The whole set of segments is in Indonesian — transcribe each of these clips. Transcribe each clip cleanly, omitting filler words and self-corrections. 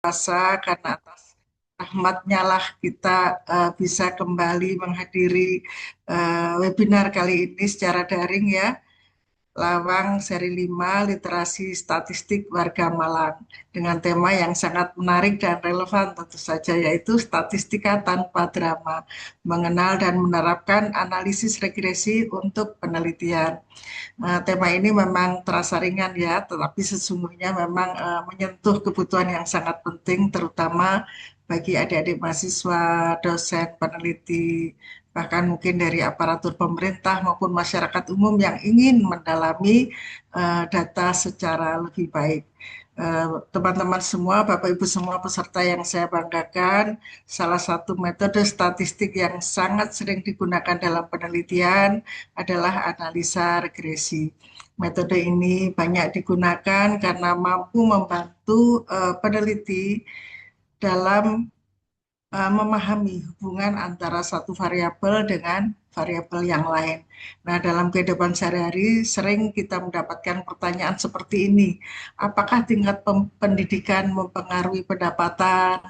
puasa karena atas rahmatnya lah kita bisa kembali menghadiri webinar kali ini secara daring ya. Lawang seri 5 Literasi Statistik Warga Malang dengan tema yang sangat menarik dan relevan tentu saja yaitu statistika tanpa drama, mengenal dan menerapkan analisis regresi untuk penelitian. Tema ini memang terasa ringan ya, tetapi sesungguhnya memang menyentuh kebutuhan yang sangat penting, terutama bagi adik-adik mahasiswa, dosen, peneliti, bahkan mungkin dari aparatur pemerintah maupun masyarakat umum yang ingin mendalami data secara lebih baik. Teman-teman semua, Bapak Ibu semua peserta yang saya banggakan, salah satu metode statistik yang sangat sering digunakan dalam penelitian adalah analisa regresi. Metode ini banyak digunakan karena mampu membantu peneliti dalam memahami hubungan antara satu variabel dengan variabel yang lain. Nah, dalam kehidupan sehari-hari sering kita mendapatkan pertanyaan seperti ini. Apakah tingkat pendidikan mempengaruhi pendapatan?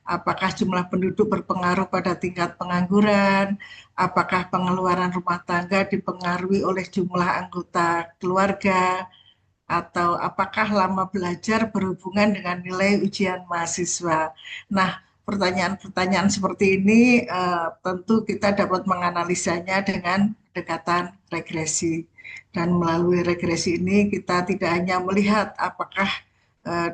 Apakah jumlah penduduk berpengaruh pada tingkat pengangguran? Apakah pengeluaran rumah tangga dipengaruhi oleh jumlah anggota keluarga? Atau apakah lama belajar berhubungan dengan nilai ujian mahasiswa? Nah, pertanyaan-pertanyaan seperti ini tentu kita dapat menganalisanya dengan pendekatan regresi. Dan melalui regresi ini kita tidak hanya melihat apakah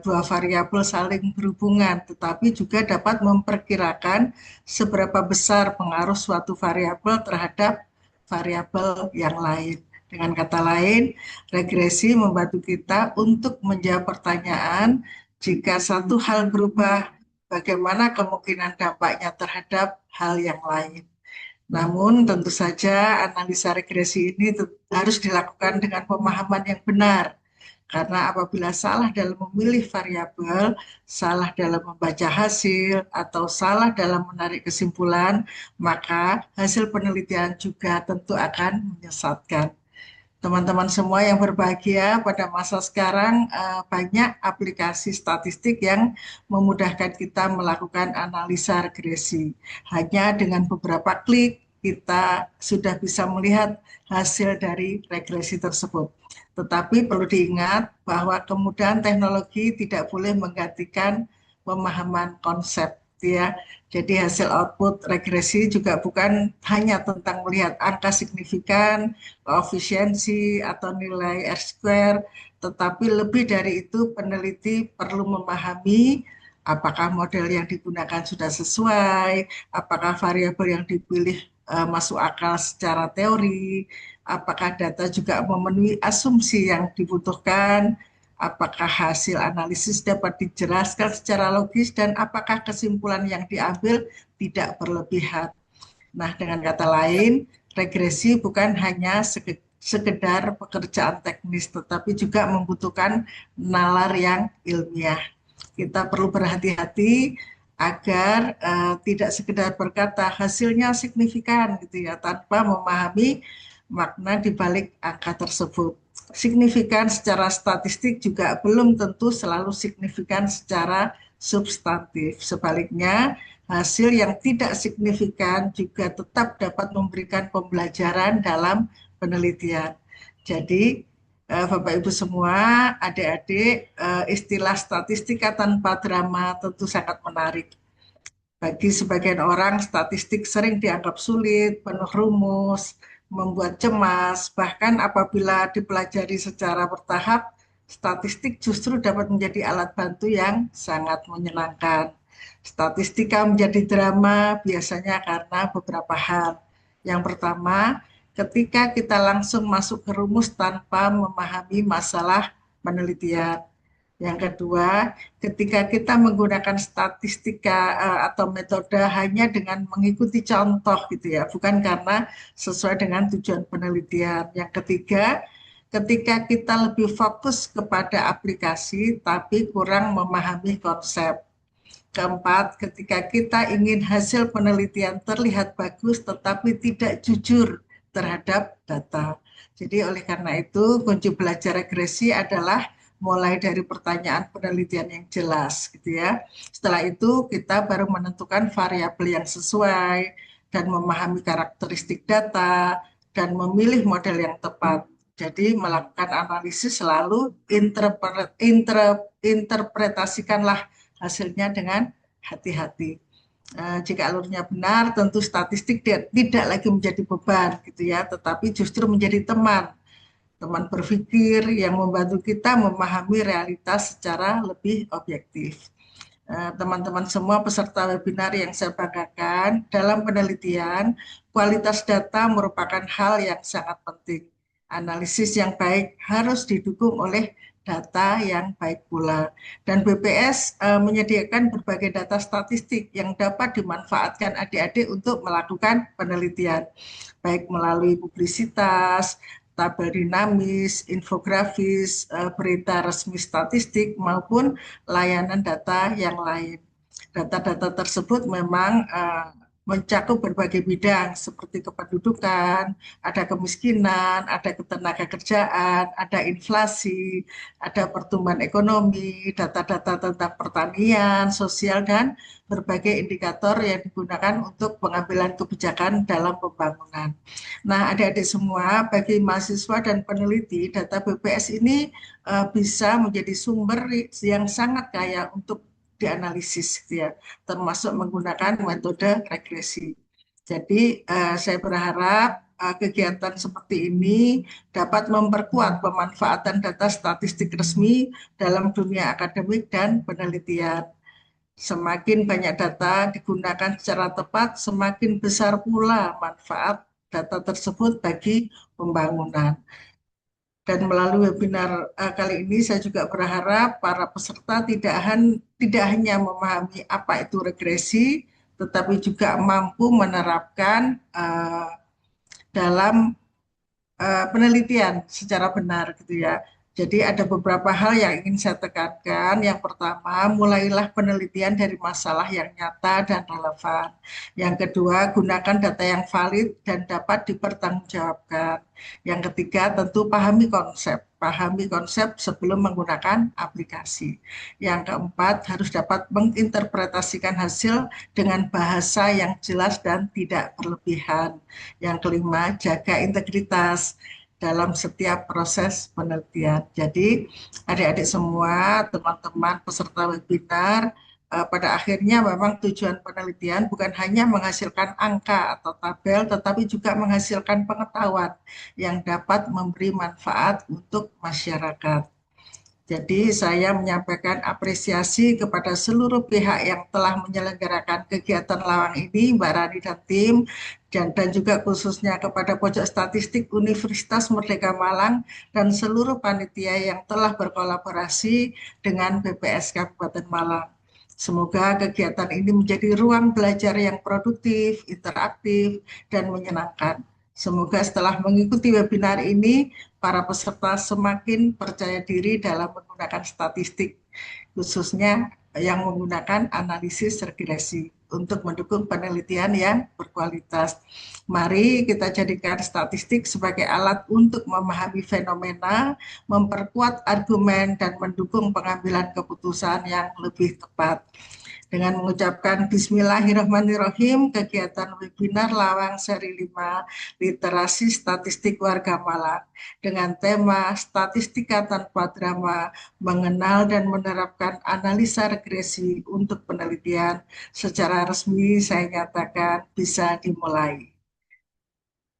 dua variabel saling berhubungan, tetapi juga dapat memperkirakan seberapa besar pengaruh suatu variabel terhadap variabel yang lain. Dengan kata lain, regresi membantu kita untuk menjawab pertanyaan jika satu hal berubah, bagaimana kemungkinan dampaknya terhadap hal yang lain. Namun tentu saja analisa regresi ini harus dilakukan dengan pemahaman yang benar. Karena apabila salah dalam memilih variabel, salah dalam membaca hasil, atau salah dalam menarik kesimpulan, maka hasil penelitian juga tentu akan menyesatkan. Teman-teman semua yang berbahagia, pada masa sekarang banyak aplikasi statistik yang memudahkan kita melakukan analisa regresi. Hanya dengan beberapa klik kita sudah bisa melihat hasil dari regresi tersebut. Tetapi perlu diingat bahwa kemudahan teknologi tidak boleh menggantikan pemahaman konsep ya. Jadi hasil output regresi juga bukan hanya tentang melihat angka signifikan, koefisiensi atau nilai R-square, tetapi lebih dari itu peneliti perlu memahami apakah model yang digunakan sudah sesuai, apakah variabel yang dipilih masuk akal secara teori, apakah data juga memenuhi asumsi yang dibutuhkan, apakah hasil analisis dapat dijelaskan secara logis, dan apakah kesimpulan yang diambil tidak berlebihan. Nah, dengan kata lain, regresi bukan hanya sekedar pekerjaan teknis, tetapi juga membutuhkan nalar yang ilmiah. Kita perlu berhati-hati agar tidak sekedar berkata hasilnya signifikan gitu ya, tanpa memahami makna di balik angka tersebut. Signifikan secara statistik juga belum tentu selalu signifikan secara substantif. Sebaliknya, hasil yang tidak signifikan juga tetap dapat memberikan pembelajaran dalam penelitian. Jadi, Bapak Ibu semua, adik-adik, istilah statistika tanpa drama tentu sangat menarik. Bagi sebagian orang, statistik sering dianggap sulit, penuh rumus, membuat cemas, bahkan apabila dipelajari secara bertahap, statistik justru dapat menjadi alat bantu yang sangat menyenangkan. Statistika menjadi drama biasanya karena beberapa hal. Yang pertama, ketika kita langsung masuk ke rumus tanpa memahami masalah penelitian. Yang kedua, ketika kita menggunakan statistika atau metode hanya dengan mengikuti contoh gitu ya, bukan karena sesuai dengan tujuan penelitian. Yang ketiga, ketika kita lebih fokus kepada aplikasi tapi kurang memahami konsep. Keempat, ketika kita ingin hasil penelitian terlihat bagus tetapi tidak jujur terhadap data. Jadi oleh karena itu kunci belajar regresi adalah mulai dari pertanyaan penelitian yang jelas gitu ya. Setelah itu kita baru menentukan variabel yang sesuai dan memahami karakteristik data dan memilih model yang tepat. Jadi melakukan analisis selalu interpretasikanlah hasilnya dengan hati-hati. Jika alurnya benar, tentu statistik tidak lagi menjadi beban gitu ya, tetapi justru menjadi teman, teman berpikir yang membantu kita memahami realitas secara lebih objektif. Teman-teman semua peserta webinar yang saya banggakan, dalam penelitian, kualitas data merupakan hal yang sangat penting. Analisis yang baik harus didukung oleh data yang baik pula. Dan BPS menyediakan berbagai data statistik yang dapat dimanfaatkan adik-adik untuk melakukan penelitian, baik melalui publisitas, tabel dinamis, infografis, berita resmi statistik, maupun layanan data yang lain. Data-data tersebut memang mencakup berbagai bidang seperti kependudukan, ada kemiskinan, ada ketenaga kerjaan, ada inflasi, ada pertumbuhan ekonomi, data-data tentang pertanian, sosial, dan berbagai indikator yang digunakan untuk pengambilan kebijakan dalam pembangunan. Nah, adik-adik semua, bagi mahasiswa dan peneliti, data BPS ini bisa menjadi sumber yang sangat kaya untuk dianalisis gitu ya, termasuk menggunakan metode regresi. Jadi saya berharap kegiatan seperti ini dapat memperkuat pemanfaatan data statistik resmi dalam dunia akademik dan penelitian. Semakin banyak data digunakan secara tepat, semakin besar pula manfaat data tersebut bagi pembangunan. Dan melalui webinar kali ini saya juga berharap para peserta tidak hanya memahami apa itu regresi, tetapi juga mampu menerapkan dalam penelitian secara benar gitu ya. Jadi ada beberapa hal yang ingin saya tekankan. Yang pertama, mulailah penelitian dari masalah yang nyata dan relevan. Yang kedua, gunakan data yang valid dan dapat dipertanggungjawabkan. Yang ketiga, tentu pahami konsep. Pahami konsep sebelum menggunakan aplikasi. Yang keempat, harus dapat menginterpretasikan hasil dengan bahasa yang jelas dan tidak berlebihan. Yang kelima, jaga integritas dalam setiap proses penelitian. Jadi, adik-adik semua, teman-teman peserta webinar, pada akhirnya memang tujuan penelitian bukan hanya menghasilkan angka atau tabel, tetapi juga menghasilkan pengetahuan yang dapat memberi manfaat untuk masyarakat. Jadi saya menyampaikan apresiasi kepada seluruh pihak yang telah menyelenggarakan kegiatan lawang ini, Mbak Rani dan tim, dan juga khususnya kepada Pojok Statistik Universitas Merdeka Malang dan seluruh panitia yang telah berkolaborasi dengan BPS Kabupaten Malang. Semoga kegiatan ini menjadi ruang belajar yang produktif, interaktif, dan menyenangkan. Semoga setelah mengikuti webinar ini, para peserta semakin percaya diri dalam menggunakan statistik, khususnya yang menggunakan analisis regresi untuk mendukung penelitian yang berkualitas. Mari kita jadikan statistik sebagai alat untuk memahami fenomena, memperkuat argumen, dan mendukung pengambilan keputusan yang lebih tepat. Dengan mengucapkan Bismillahirrahmanirrahim, kegiatan webinar Lawang seri 5 Literasi Statistik Warga Malang dengan tema Statistika Tanpa Drama, mengenal dan menerapkan analisa regresi untuk penelitian secara resmi saya nyatakan bisa dimulai.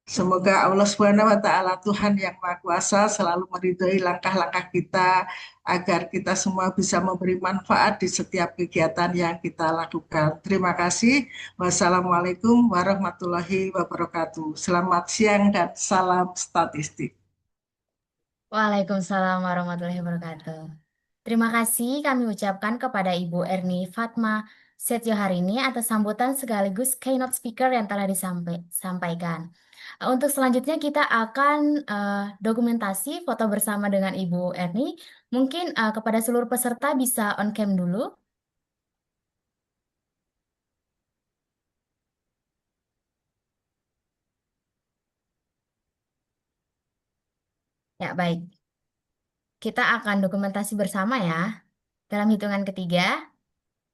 Semoga Allah Subhanahu wa taala Tuhan yang Maha Kuasa selalu meridhoi langkah-langkah kita agar kita semua bisa memberi manfaat di setiap kegiatan yang kita lakukan. Terima kasih. Wassalamualaikum warahmatullahi wabarakatuh. Selamat siang dan salam statistik. Waalaikumsalam warahmatullahi wabarakatuh. Terima kasih kami ucapkan kepada Ibu Erni Fatma Setioharini atas sambutan sekaligus keynote speaker yang telah disampaikan. Untuk selanjutnya kita akan dokumentasi foto bersama dengan Ibu Erni. Mungkin kepada seluruh peserta bisa on cam dulu. Ya, baik. Kita akan dokumentasi bersama ya. Dalam hitungan ketiga,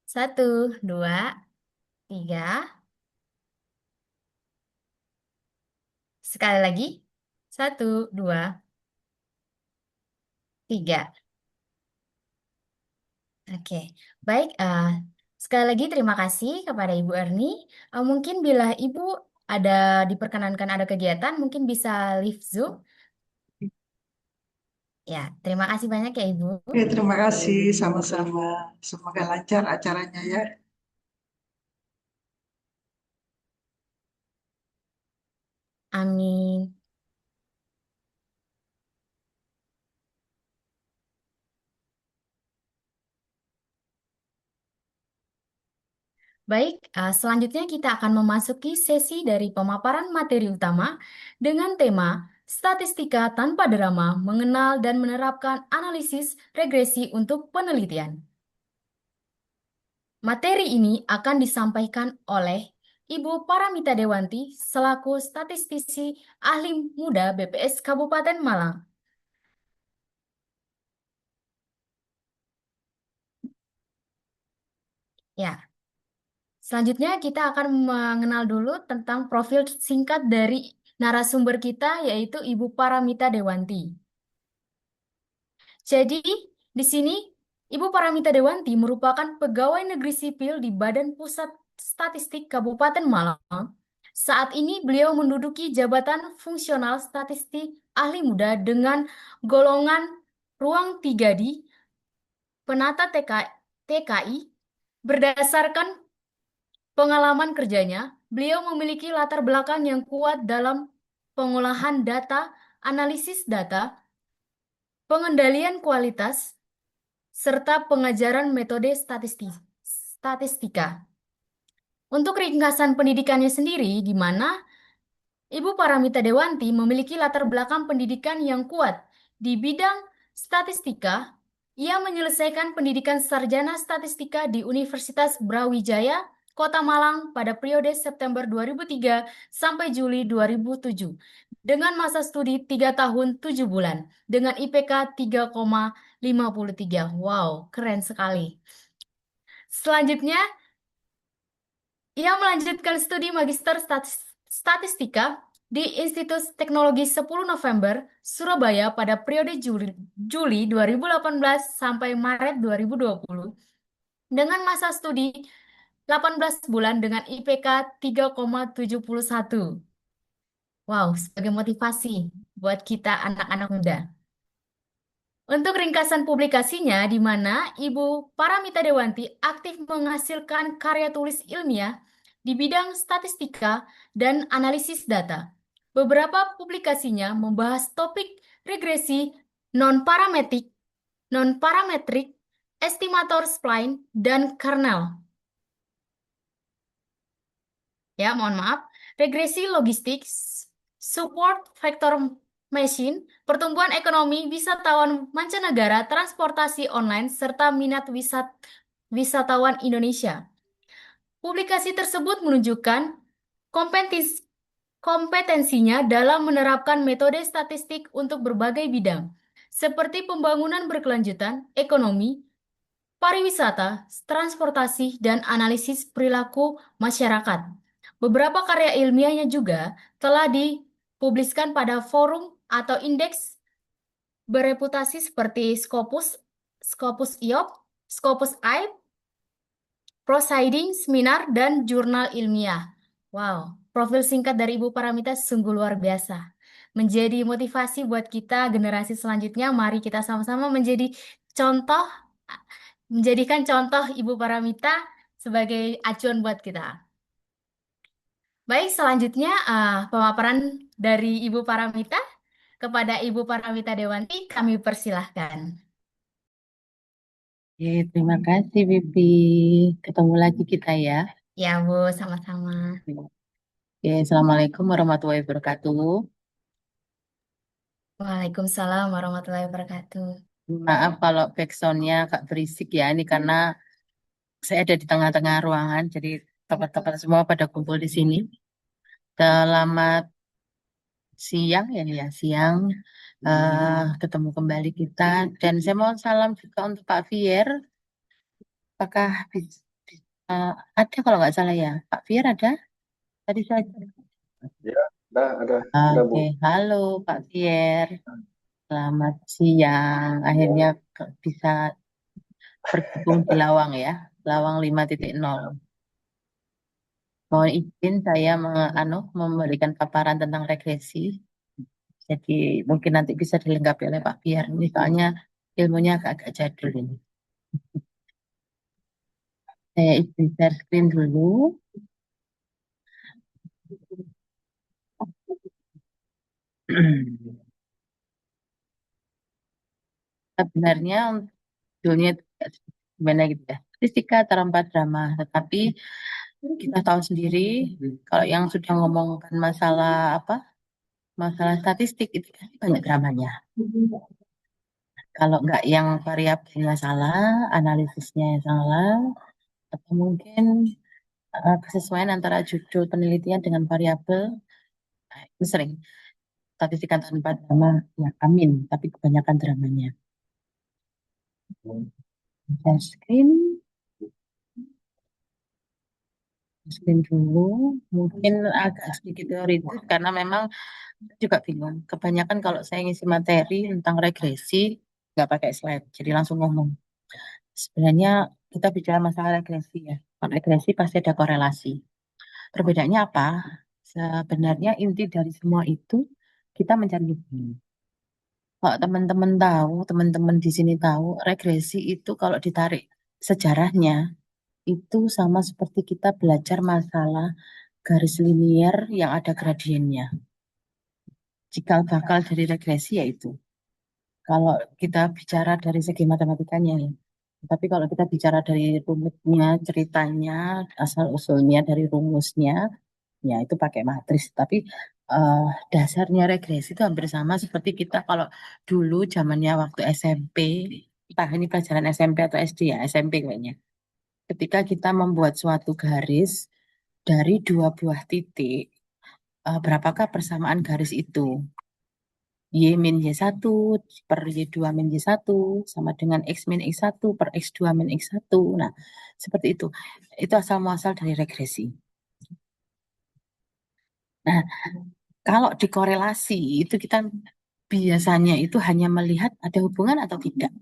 satu, dua, tiga. Sekali lagi, satu, dua, tiga. Oke, baik. Sekali lagi terima kasih kepada Ibu Erni. Mungkin bila Ibu ada diperkenankan ada kegiatan, mungkin bisa live Zoom. Ya, terima kasih banyak ya Ibu. Ya, terima kasih sama-sama. Semoga lancar acaranya ya. Amin. Baik, selanjutnya kita akan memasuki sesi dari pemaparan materi utama dengan tema Statistika tanpa drama, mengenal dan menerapkan analisis regresi untuk penelitian. Materi ini akan disampaikan oleh Ibu Paramita Dewanti selaku statistisi ahli muda BPS Kabupaten Malang. Ya, selanjutnya kita akan mengenal dulu tentang profil singkat dari narasumber kita yaitu Ibu Paramita Dewanti. Jadi, di sini Ibu Paramita Dewanti merupakan pegawai negeri sipil di Badan Pusat Statistik Kabupaten Malang. Saat ini beliau menduduki jabatan fungsional statistik ahli muda dengan golongan ruang 3 di penata TKI. Berdasarkan pengalaman kerjanya, beliau memiliki latar belakang yang kuat dalam pengolahan data, analisis data, pengendalian kualitas, serta pengajaran metode statistika. Untuk ringkasan pendidikannya sendiri, di mana Ibu Paramita Dewanti memiliki latar belakang pendidikan yang kuat di bidang statistika. Ia menyelesaikan pendidikan sarjana statistika di Universitas Brawijaya, Kota Malang pada periode September 2003 sampai Juli 2007 dengan masa studi 3 tahun 7 bulan dengan IPK 3,53. Wow, keren sekali. Selanjutnya, ia melanjutkan studi Magister Statistika di Institut Teknologi 10 November, Surabaya pada periode Juli 2018 sampai Maret 2020 dengan masa studi 18 bulan dengan IPK 3,71. Wow, sebagai motivasi buat kita anak-anak muda. Untuk ringkasan publikasinya, di mana Ibu Paramita Dewanti aktif menghasilkan karya tulis ilmiah di bidang statistika dan analisis data. Beberapa publikasinya membahas topik regresi non-parametrik, non-parametrik, estimator spline, dan kernel. Ya, mohon maaf. Regresi logistik, support vector machine, pertumbuhan ekonomi, wisatawan mancanegara, transportasi online, serta minat wisatawan Indonesia. Publikasi tersebut menunjukkan kompetensinya dalam menerapkan metode statistik untuk berbagai bidang, seperti pembangunan berkelanjutan, ekonomi, pariwisata, transportasi, dan analisis perilaku masyarakat. Beberapa karya ilmiahnya juga telah dipubliskan pada forum atau indeks bereputasi seperti Scopus IOP, Scopus AIP, Proceedings, Seminar, dan jurnal ilmiah. Wow, profil singkat dari Ibu Paramita sungguh luar biasa. Menjadi motivasi buat kita generasi selanjutnya, mari kita sama-sama contoh, menjadikan contoh Ibu Paramita sebagai acuan buat kita. Baik, selanjutnya pemaparan dari Ibu Paramita kepada Ibu Paramita Dewanti kami persilahkan. Oke, terima kasih Bibi. Ketemu lagi kita ya. Ya, Bu, sama-sama. Oke, Assalamualaikum warahmatullahi wabarakatuh. Waalaikumsalam warahmatullahi wabarakatuh. Maaf kalau backsoundnya agak berisik ya. Ini karena saya ada di tengah-tengah ruangan, jadi teman-teman semua pada kumpul di sini. Selamat siang ya siang ketemu kembali kita dan saya mau salam juga untuk Pak Fier. Apakah ada kalau nggak salah ya Pak Fier ada tadi saya. Ya, ada Bu. Oke, halo Pak Fier. Selamat siang. Akhirnya bisa bergabung di Lawang ya. Lawang 5.0. Mohon izin saya memberikan paparan tentang regresi. Jadi mungkin nanti bisa dilengkapi oleh Pak Fier. Ini soalnya ilmunya agak-agak jadul ini. Saya izin share screen dulu. Sebenarnya judulnya itu gimana gitu ya. Statistika tanpa drama. Tetapi kita tahu sendiri kalau yang sudah ngomongkan masalah apa? Masalah statistik itu kan banyak dramanya. Kalau nggak yang variabelnya salah, analisisnya yang salah, atau mungkin kesesuaian antara judul penelitian dengan variabel, nah, itu sering statistik tanpa drama, ya amin, tapi kebanyakan dramanya. Share screen, screen dulu, mungkin agak sedikit teoritis karena memang juga bingung. Kebanyakan kalau saya ngisi materi tentang regresi, nggak pakai slide, jadi langsung ngomong. Sebenarnya kita bicara masalah regresi ya. Kalau regresi pasti ada korelasi. Perbedaannya apa? Sebenarnya inti dari semua itu kita mencari hubungan. Kalau teman-teman tahu, teman-teman di sini tahu, regresi itu kalau ditarik sejarahnya itu sama seperti kita belajar masalah garis linier yang ada gradiennya. Cikal bakal dari regresi yaitu kalau kita bicara dari segi matematikanya ya. Tapi kalau kita bicara dari rumusnya, ceritanya, asal-usulnya dari rumusnya, ya itu pakai matris. Tapi eh, dasarnya regresi itu hampir sama seperti kita kalau dulu zamannya waktu SMP, entah ini pelajaran SMP atau SD ya, SMP kayaknya. Ketika kita membuat suatu garis dari dua buah titik, berapakah persamaan garis itu? Y min Y1 per Y2 min Y1 sama dengan X min X1 per X2 min X1. Nah, seperti itu. Itu asal muasal dari regresi. Nah, kalau dikorelasi itu kita biasanya itu hanya melihat ada hubungan atau tidak.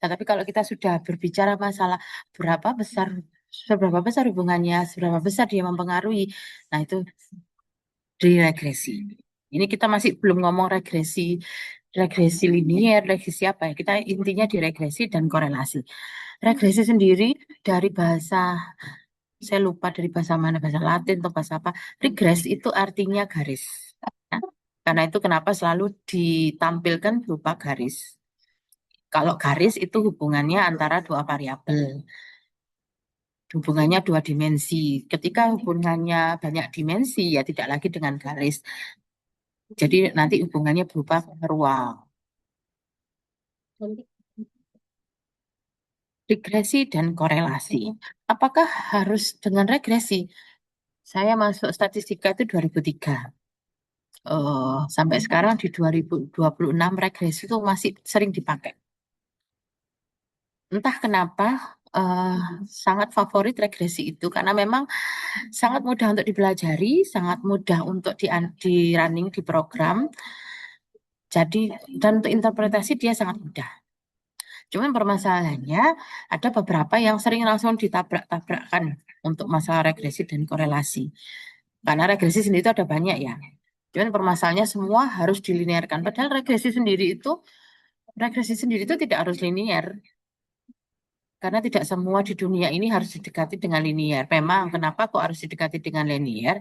Nah, tapi kalau kita sudah berbicara masalah berapa besar, seberapa besar hubungannya, seberapa besar dia mempengaruhi, nah itu di regresi. Ini kita masih belum ngomong regresi, regresi linier, regresi apa ya. Kita intinya di regresi dan korelasi. Regresi sendiri dari bahasa, saya lupa dari bahasa mana, bahasa Latin atau bahasa apa. Regress itu artinya garis. Nah, karena itu kenapa selalu ditampilkan berupa garis. Kalau garis itu hubungannya antara dua variabel, hubungannya dua dimensi. Ketika hubungannya banyak dimensi, ya tidak lagi dengan garis. Jadi nanti hubungannya berupa ruang. Regresi dan korelasi. Apakah harus dengan regresi? Saya masuk statistika itu 2003. Sampai sekarang di 2026 regresi itu masih sering dipakai. Entah kenapa eh, sangat favorit regresi itu karena memang sangat mudah untuk dipelajari, sangat mudah untuk di running di program. Jadi dan untuk interpretasi dia sangat mudah. Cuman permasalahannya ada beberapa yang sering langsung ditabrak-tabrakkan untuk masalah regresi dan korelasi. Karena regresi sendiri itu ada banyak ya. Cuman permasalahannya semua harus dilinearkan. Padahal regresi sendiri itu tidak harus linier. Karena tidak semua di dunia ini harus didekati dengan linier. Memang kenapa kok harus didekati dengan linier?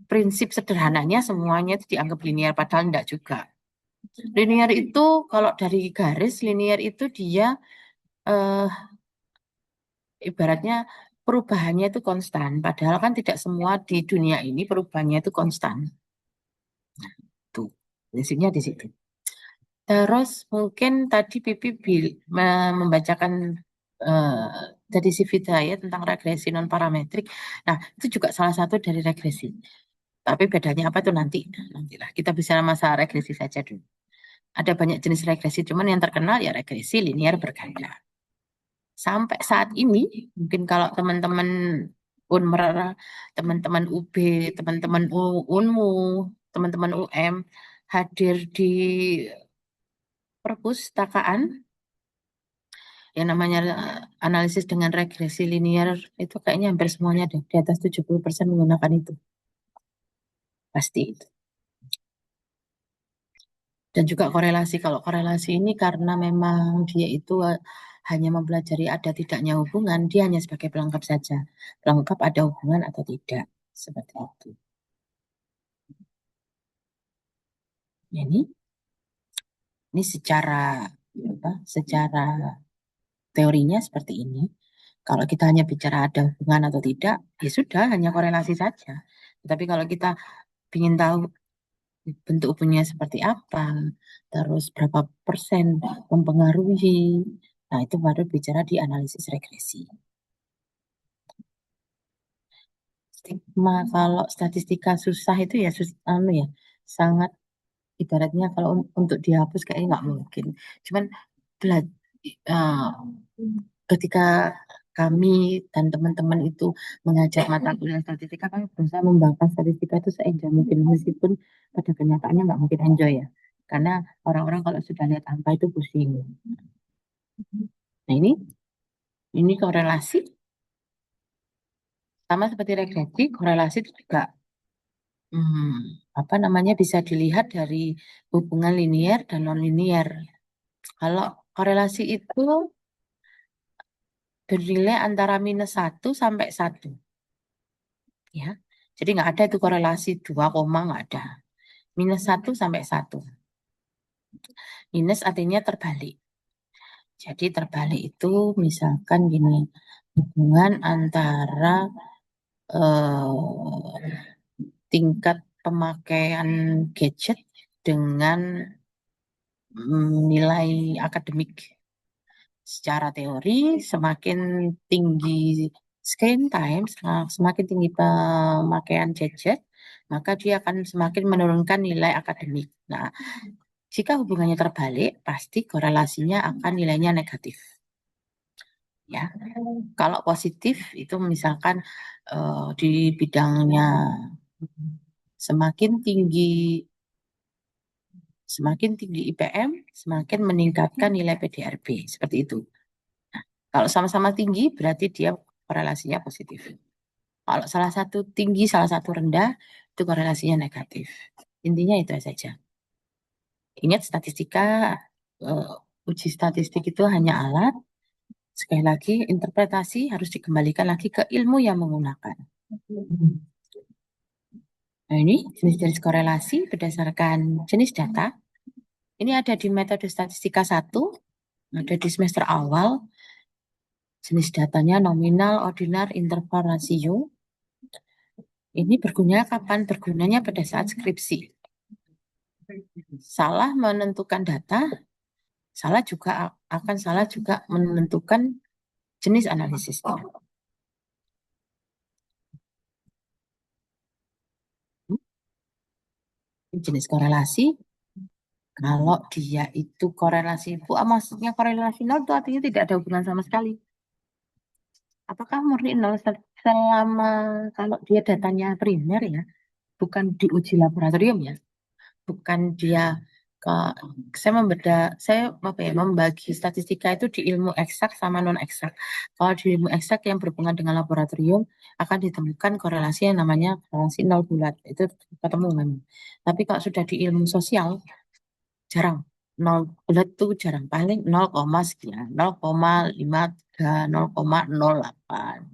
Prinsip sederhananya semuanya itu dianggap linier, padahal tidak juga. Linier itu kalau dari garis, linier itu dia eh, ibaratnya perubahannya itu konstan. Padahal kan tidak semua di dunia ini perubahannya itu konstan. Tuh, prinsipnya di situ. Terus mungkin tadi Pipi membacakan eh, dari CV saya tentang regresi non parametrik. Nah, itu juga salah satu dari regresi. Tapi bedanya apa tuh nantilah. Kita bicara masalah regresi saja dulu. Ada banyak jenis regresi, cuman yang terkenal ya regresi linear berganda. Sampai saat ini, mungkin kalau teman-teman Unmer, teman-teman UB, teman-teman Unmu, teman-teman UM hadir di perpustakaan yang namanya analisis dengan regresi linear itu kayaknya hampir semuanya deh, di atas 70% menggunakan itu. Pasti itu. Dan juga korelasi. Kalau korelasi ini karena memang dia itu hanya mempelajari ada tidaknya hubungan, dia hanya sebagai pelengkap saja. Pelengkap ada hubungan atau tidak. Seperti itu. Ini secara teorinya seperti ini. Kalau kita hanya bicara ada hubungan atau tidak, ya sudah, hanya korelasi saja. Tapi kalau kita ingin tahu bentuk hubungannya seperti apa, terus berapa persen mempengaruhi, nah itu baru bicara di analisis regresi. Stigma kalau statistika susah itu ya sangat ibaratnya kalau untuk dihapus kayaknya nggak mungkin. Cuman ketika kami dan teman-teman itu mengajar mata kuliah statistika, kami berusaha membangkas statistika itu seenjoy mungkin, meskipun pada kenyataannya nggak mungkin enjoy ya. Karena orang-orang kalau sudah lihat angka itu pusing. Nah ini korelasi. Sama seperti regresi, korelasi itu juga bisa dilihat dari hubungan linear dan non-linear. Kalau korelasi itu bernilai antara -1 sampai 1. Ya. Jadi nggak ada itu korelasi 2, nggak ada. -1 sampai 1. Minus artinya terbalik. Jadi terbalik itu misalkan gini, hubungan antara tingkat pemakaian gadget dengan nilai akademik. Secara teori, semakin tinggi screen time, semakin tinggi pemakaian gadget, maka dia akan semakin menurunkan nilai akademik. Nah, jika hubungannya terbalik, pasti korelasinya akan nilainya negatif. Ya, kalau positif itu misalkan di bidangnya semakin tinggi IPM, semakin meningkatkan nilai PDRB, seperti itu. Nah, kalau sama-sama tinggi, berarti dia korelasinya positif. Kalau salah satu tinggi, salah satu rendah, itu korelasinya negatif. Intinya itu saja. Ingat statistika, uji statistik itu hanya alat. Sekali lagi, interpretasi harus dikembalikan lagi ke ilmu yang menggunakan. Nah ini jenis-jenis korelasi berdasarkan jenis data. Ini ada di metode statistika 1, ada di semester awal. Jenis datanya nominal, ordinar, interval, rasio. Ini berguna kapan? Bergunanya pada saat skripsi. Salah menentukan data, akan salah juga menentukan jenis analisisnya. Jenis korelasi, kalau dia itu korelasi, maksudnya korelasi nol itu artinya tidak ada hubungan sama sekali. Apakah murni nol selama kalau dia datanya primer ya, bukan diuji laboratorium ya, bukan dia saya membagi statistika itu di ilmu eksak sama non eksak. Kalau di ilmu eksak yang berhubungan dengan laboratorium akan ditemukan korelasi yang namanya korelasi nol bulat, itu ketemu memang. Tapi kalau sudah di ilmu sosial jarang, nol bulat itu jarang, paling 0, sekian, 0,53, 0,08.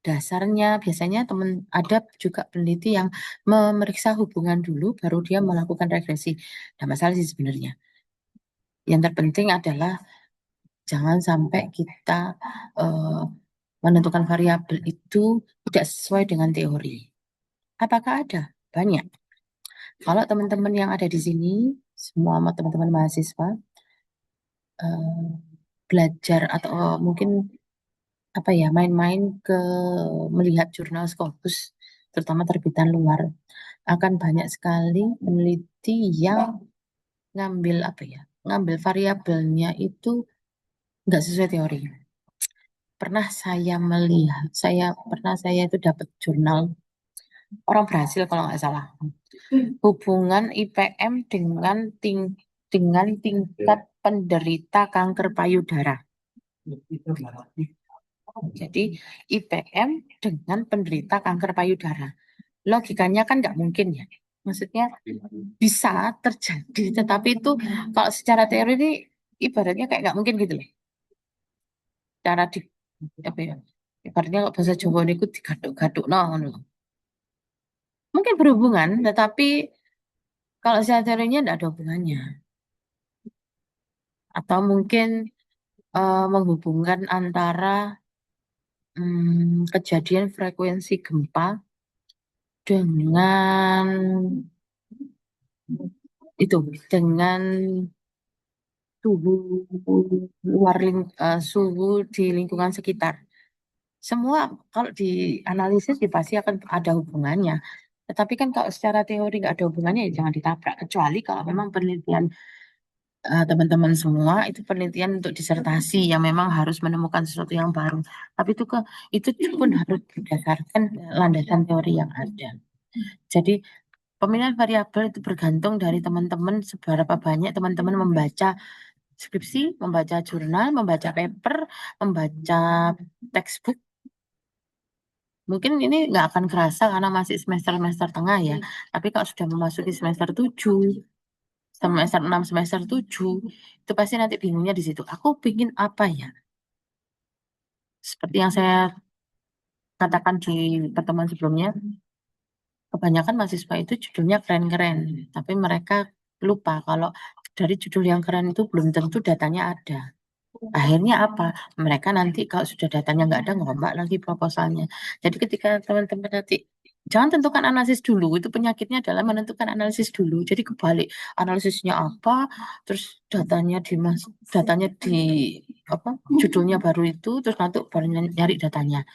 Dasarnya biasanya ada juga peneliti yang memeriksa hubungan dulu baru dia melakukan regresi. Nah, masalah sih sebenarnya. Yang terpenting adalah jangan sampai kita menentukan variabel itu tidak sesuai dengan teori. Apakah ada? Banyak. Kalau teman-teman yang ada di sini, semua teman-teman mahasiswa belajar atau mungkin apa ya, main-main ke melihat jurnal Scopus, terutama terbitan luar, akan banyak sekali peneliti yang ngambil apa ya, ngambil variabelnya itu nggak sesuai teori. Saya itu dapat jurnal orang Brasil kalau nggak salah. Hubungan IPM dengan tingkat penderita kanker payudara. Jadi IPM dengan penderita kanker payudara. Logikanya kan nggak mungkin ya. Maksudnya bisa terjadi, tetapi itu kalau secara teori ini ibaratnya kayak nggak mungkin gitu loh. Cara di apa ya? Ibaratnya kalau bahasa Jawa ini digaduk-gaduk no, ngono loh. Mungkin berhubungan, tetapi kalau secara teorinya tidak ada hubungannya. Atau mungkin menghubungkan antara kejadian frekuensi gempa dengan itu, dengan suhu suhu di lingkungan sekitar. Semua kalau dianalisis ya pasti akan ada hubungannya. Tetapi kan kalau secara teori nggak ada hubungannya ya jangan ditabrak. Kecuali kalau memang penelitian teman-teman semua itu penelitian untuk disertasi yang memang harus menemukan sesuatu yang baru. Tapi itu pun harus berdasarkan landasan teori yang ada. Jadi pemilihan variabel itu bergantung dari teman-teman seberapa banyak teman-teman membaca skripsi, membaca jurnal, membaca paper, membaca textbook. Mungkin ini nggak akan kerasa karena masih semester-semester tengah ya. Tapi kalau sudah memasuki semester 7, semester 6, semester 7, itu pasti nanti bingungnya di situ. Aku bikin apa ya? Seperti yang saya katakan di pertemuan sebelumnya, kebanyakan mahasiswa itu judulnya keren-keren, tapi mereka lupa kalau dari judul yang keren itu belum tentu datanya ada. Akhirnya apa? Mereka nanti kalau sudah datanya nggak ada, ngombak lagi proposalnya. Jadi ketika teman-teman nanti, jangan tentukan analisis dulu. Itu penyakitnya adalah menentukan analisis dulu. Jadi kebalik, analisisnya apa, terus datanya di apa? Judulnya baru itu, terus nanti baru nyari datanya.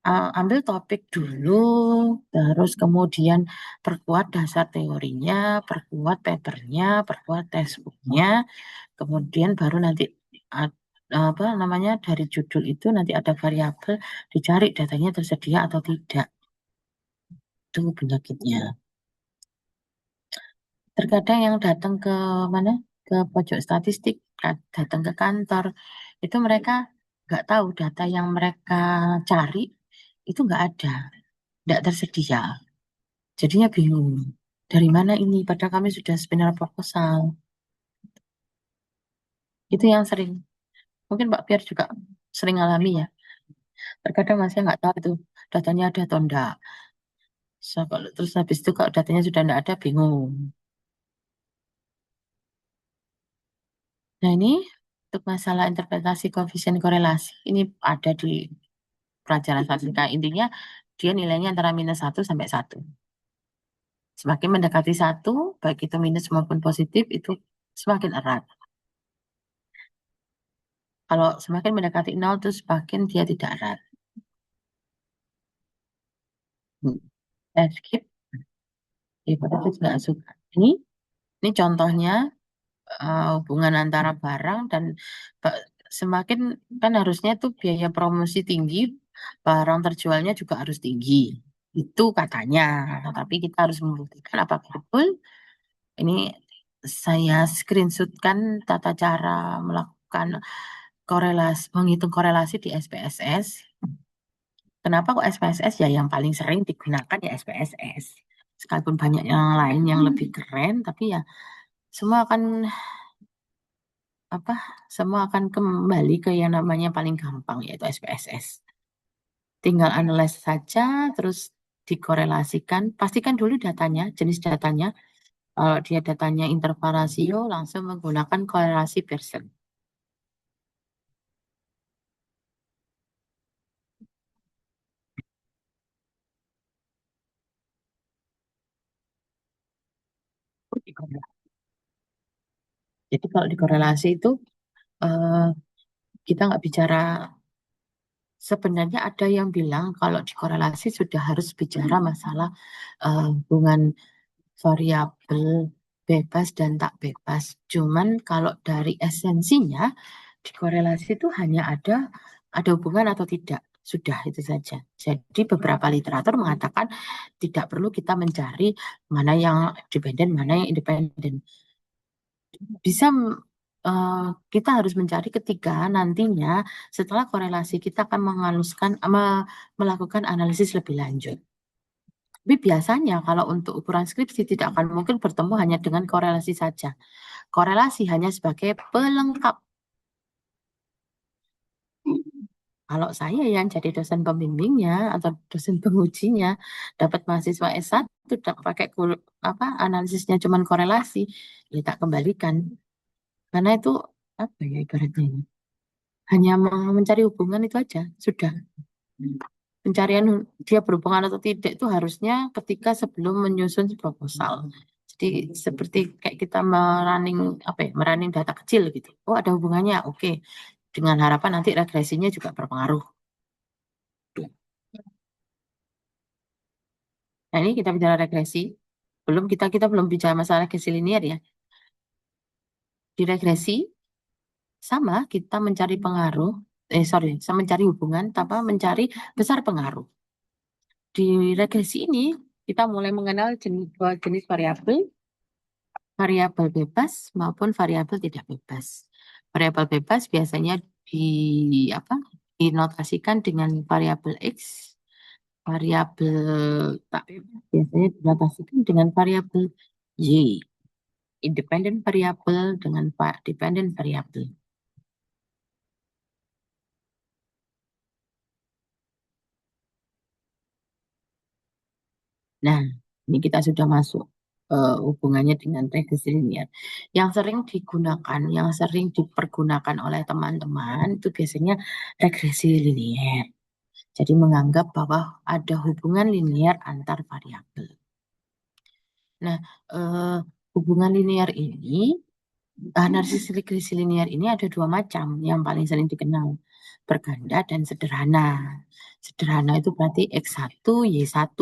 Ambil topik dulu, terus kemudian perkuat dasar teorinya, perkuat papernya, perkuat textbooknya, kemudian baru nanti apa namanya dari judul itu nanti ada variabel dicari datanya tersedia atau tidak. Itu penyakitnya. Terkadang yang datang ke mana? Ke pojok statistik, datang ke kantor, itu mereka nggak tahu data yang mereka cari itu nggak ada, nggak tersedia. Jadinya bingung. Dari mana ini? Padahal kami sudah spinal proposal. Itu yang sering. Mungkin Pak Pierre juga sering alami ya. Terkadang masih nggak tahu itu datanya ada atau enggak. Terus habis itu kalau datanya sudah enggak ada, bingung. Nah ini untuk masalah interpretasi koefisien korelasi, ini ada di pelajaran statistika. Intinya dia nilainya antara -1 sampai 1. Semakin mendekati 1, baik itu minus maupun positif, itu semakin erat. Kalau semakin mendekati 0, terus semakin dia tidak erat. Skip, hipotesis nggak suka. Ini contohnya hubungan antara barang dan semakin kan harusnya tuh biaya promosi tinggi, barang terjualnya juga harus tinggi. Itu katanya. Tapi kita harus membuktikan apakah betul. Ini saya screenshotkan tata cara melakukan menghitung korelasi di SPSS. Kenapa kok SPSS ya yang paling sering digunakan ya SPSS. Sekalipun banyak yang lain yang lebih keren, tapi ya semua akan apa semua akan kembali ke yang namanya paling gampang yaitu SPSS. Tinggal analis saja, terus dikorelasikan. Pastikan dulu datanya, jenis datanya. Kalau dia datanya interval rasio, langsung menggunakan korelasi Pearson. Jadi kalau dikorelasi itu kita nggak bicara sebenarnya ada yang bilang kalau di korelasi sudah harus bicara masalah hubungan variabel bebas dan tak bebas. Cuman kalau dari esensinya di korelasi itu hanya ada hubungan atau tidak. Sudah itu saja. Jadi beberapa literatur mengatakan tidak perlu kita mencari mana yang dependen, mana yang independen. Bisa kita harus mencari ketika nantinya setelah korelasi kita akan melakukan analisis lebih lanjut. Tapi biasanya kalau untuk ukuran skripsi tidak akan mungkin bertemu hanya dengan korelasi saja. Korelasi hanya sebagai pelengkap. Kalau saya yang jadi dosen pembimbingnya atau dosen pengujinya dapat mahasiswa S1 pakai analisisnya cuman korelasi, ya tak kembalikan. Karena itu apa ya ibaratnya ini? Hanya mencari hubungan itu aja, sudah. Pencarian dia berhubungan atau tidak itu harusnya ketika sebelum menyusun proposal. Jadi seperti kayak kita merunning data kecil gitu. Oh, ada hubungannya, oke. Dengan harapan nanti regresinya juga berpengaruh. Nah, ini kita bicara regresi. Kita belum bicara masalah regresi linear ya. Di regresi sama kita mencari mencari hubungan tanpa mencari besar pengaruh. Di regresi ini kita mulai mengenal dua jenis variabel bebas maupun variabel tidak bebas. Variabel bebas biasanya dinotasikan dengan variabel X. Variabel tak bebas biasanya dinotasikan dengan variabel Y. Independent variabel dengan dependent variabel. Nah, ini kita sudah masuk hubungannya dengan regresi linear. Yang sering dipergunakan oleh teman-teman itu biasanya regresi linear. Jadi menganggap bahwa ada hubungan linear antar variabel. Nah, hubungan linear ini, analisis regresi linear ini ada dua macam yang paling sering dikenal, berganda dan sederhana. Sederhana itu berarti X1, Y1.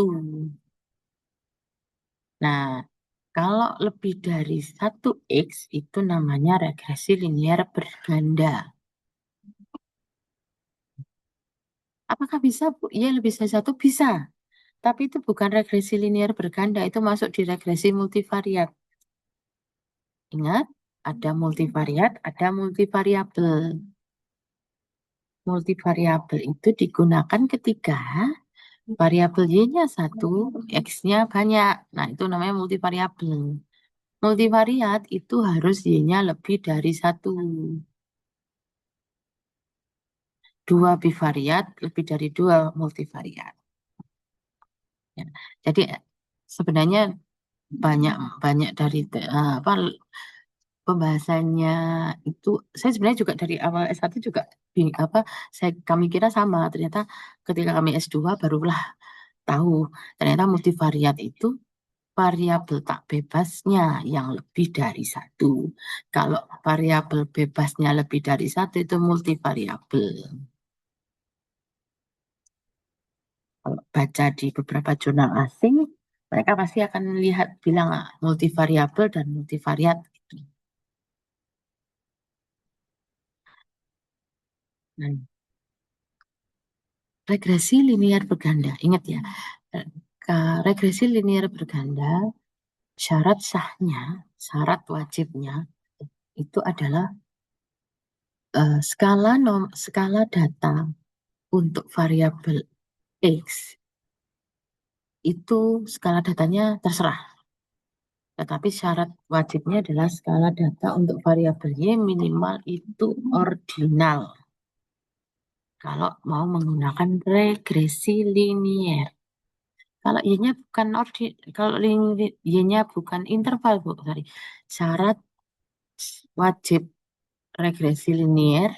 Nah, kalau lebih dari 1X itu namanya regresi linear berganda. Apakah bisa, Bu? Ya, lebih dari satu bisa. Tapi itu bukan regresi linear berganda, itu masuk di regresi multivariat. Ingat, ada multivariat, ada multivariabel. Multivariabel itu digunakan ketika variabel Y-nya 1, X-nya banyak. Nah, itu namanya multivariabel. Multivariat itu harus Y-nya lebih dari 1. 2 bivariat lebih dari 2 multivariat. Ya. Jadi sebenarnya banyak dari pembahasannya itu saya sebenarnya juga dari awal S1 juga kami kira sama, ternyata ketika kami S2 barulah tahu ternyata multivariat itu variabel tak bebasnya yang lebih dari 1. Kalau variabel bebasnya lebih dari 1 itu multivariabel. Kalau baca di beberapa jurnal asing, mereka pasti akan bilang multivariabel dan multivariat. Nah, regresi linear berganda, ingat ya, regresi linear berganda, syarat wajibnya itu adalah skala data untuk variabel X itu skala datanya terserah. Tetapi syarat wajibnya adalah skala data untuk variabel Y minimal itu ordinal. Kalau mau menggunakan regresi linear. Kalau Y-nya bukan Y-nya bukan interval, Bu. Sorry. Syarat wajib regresi linear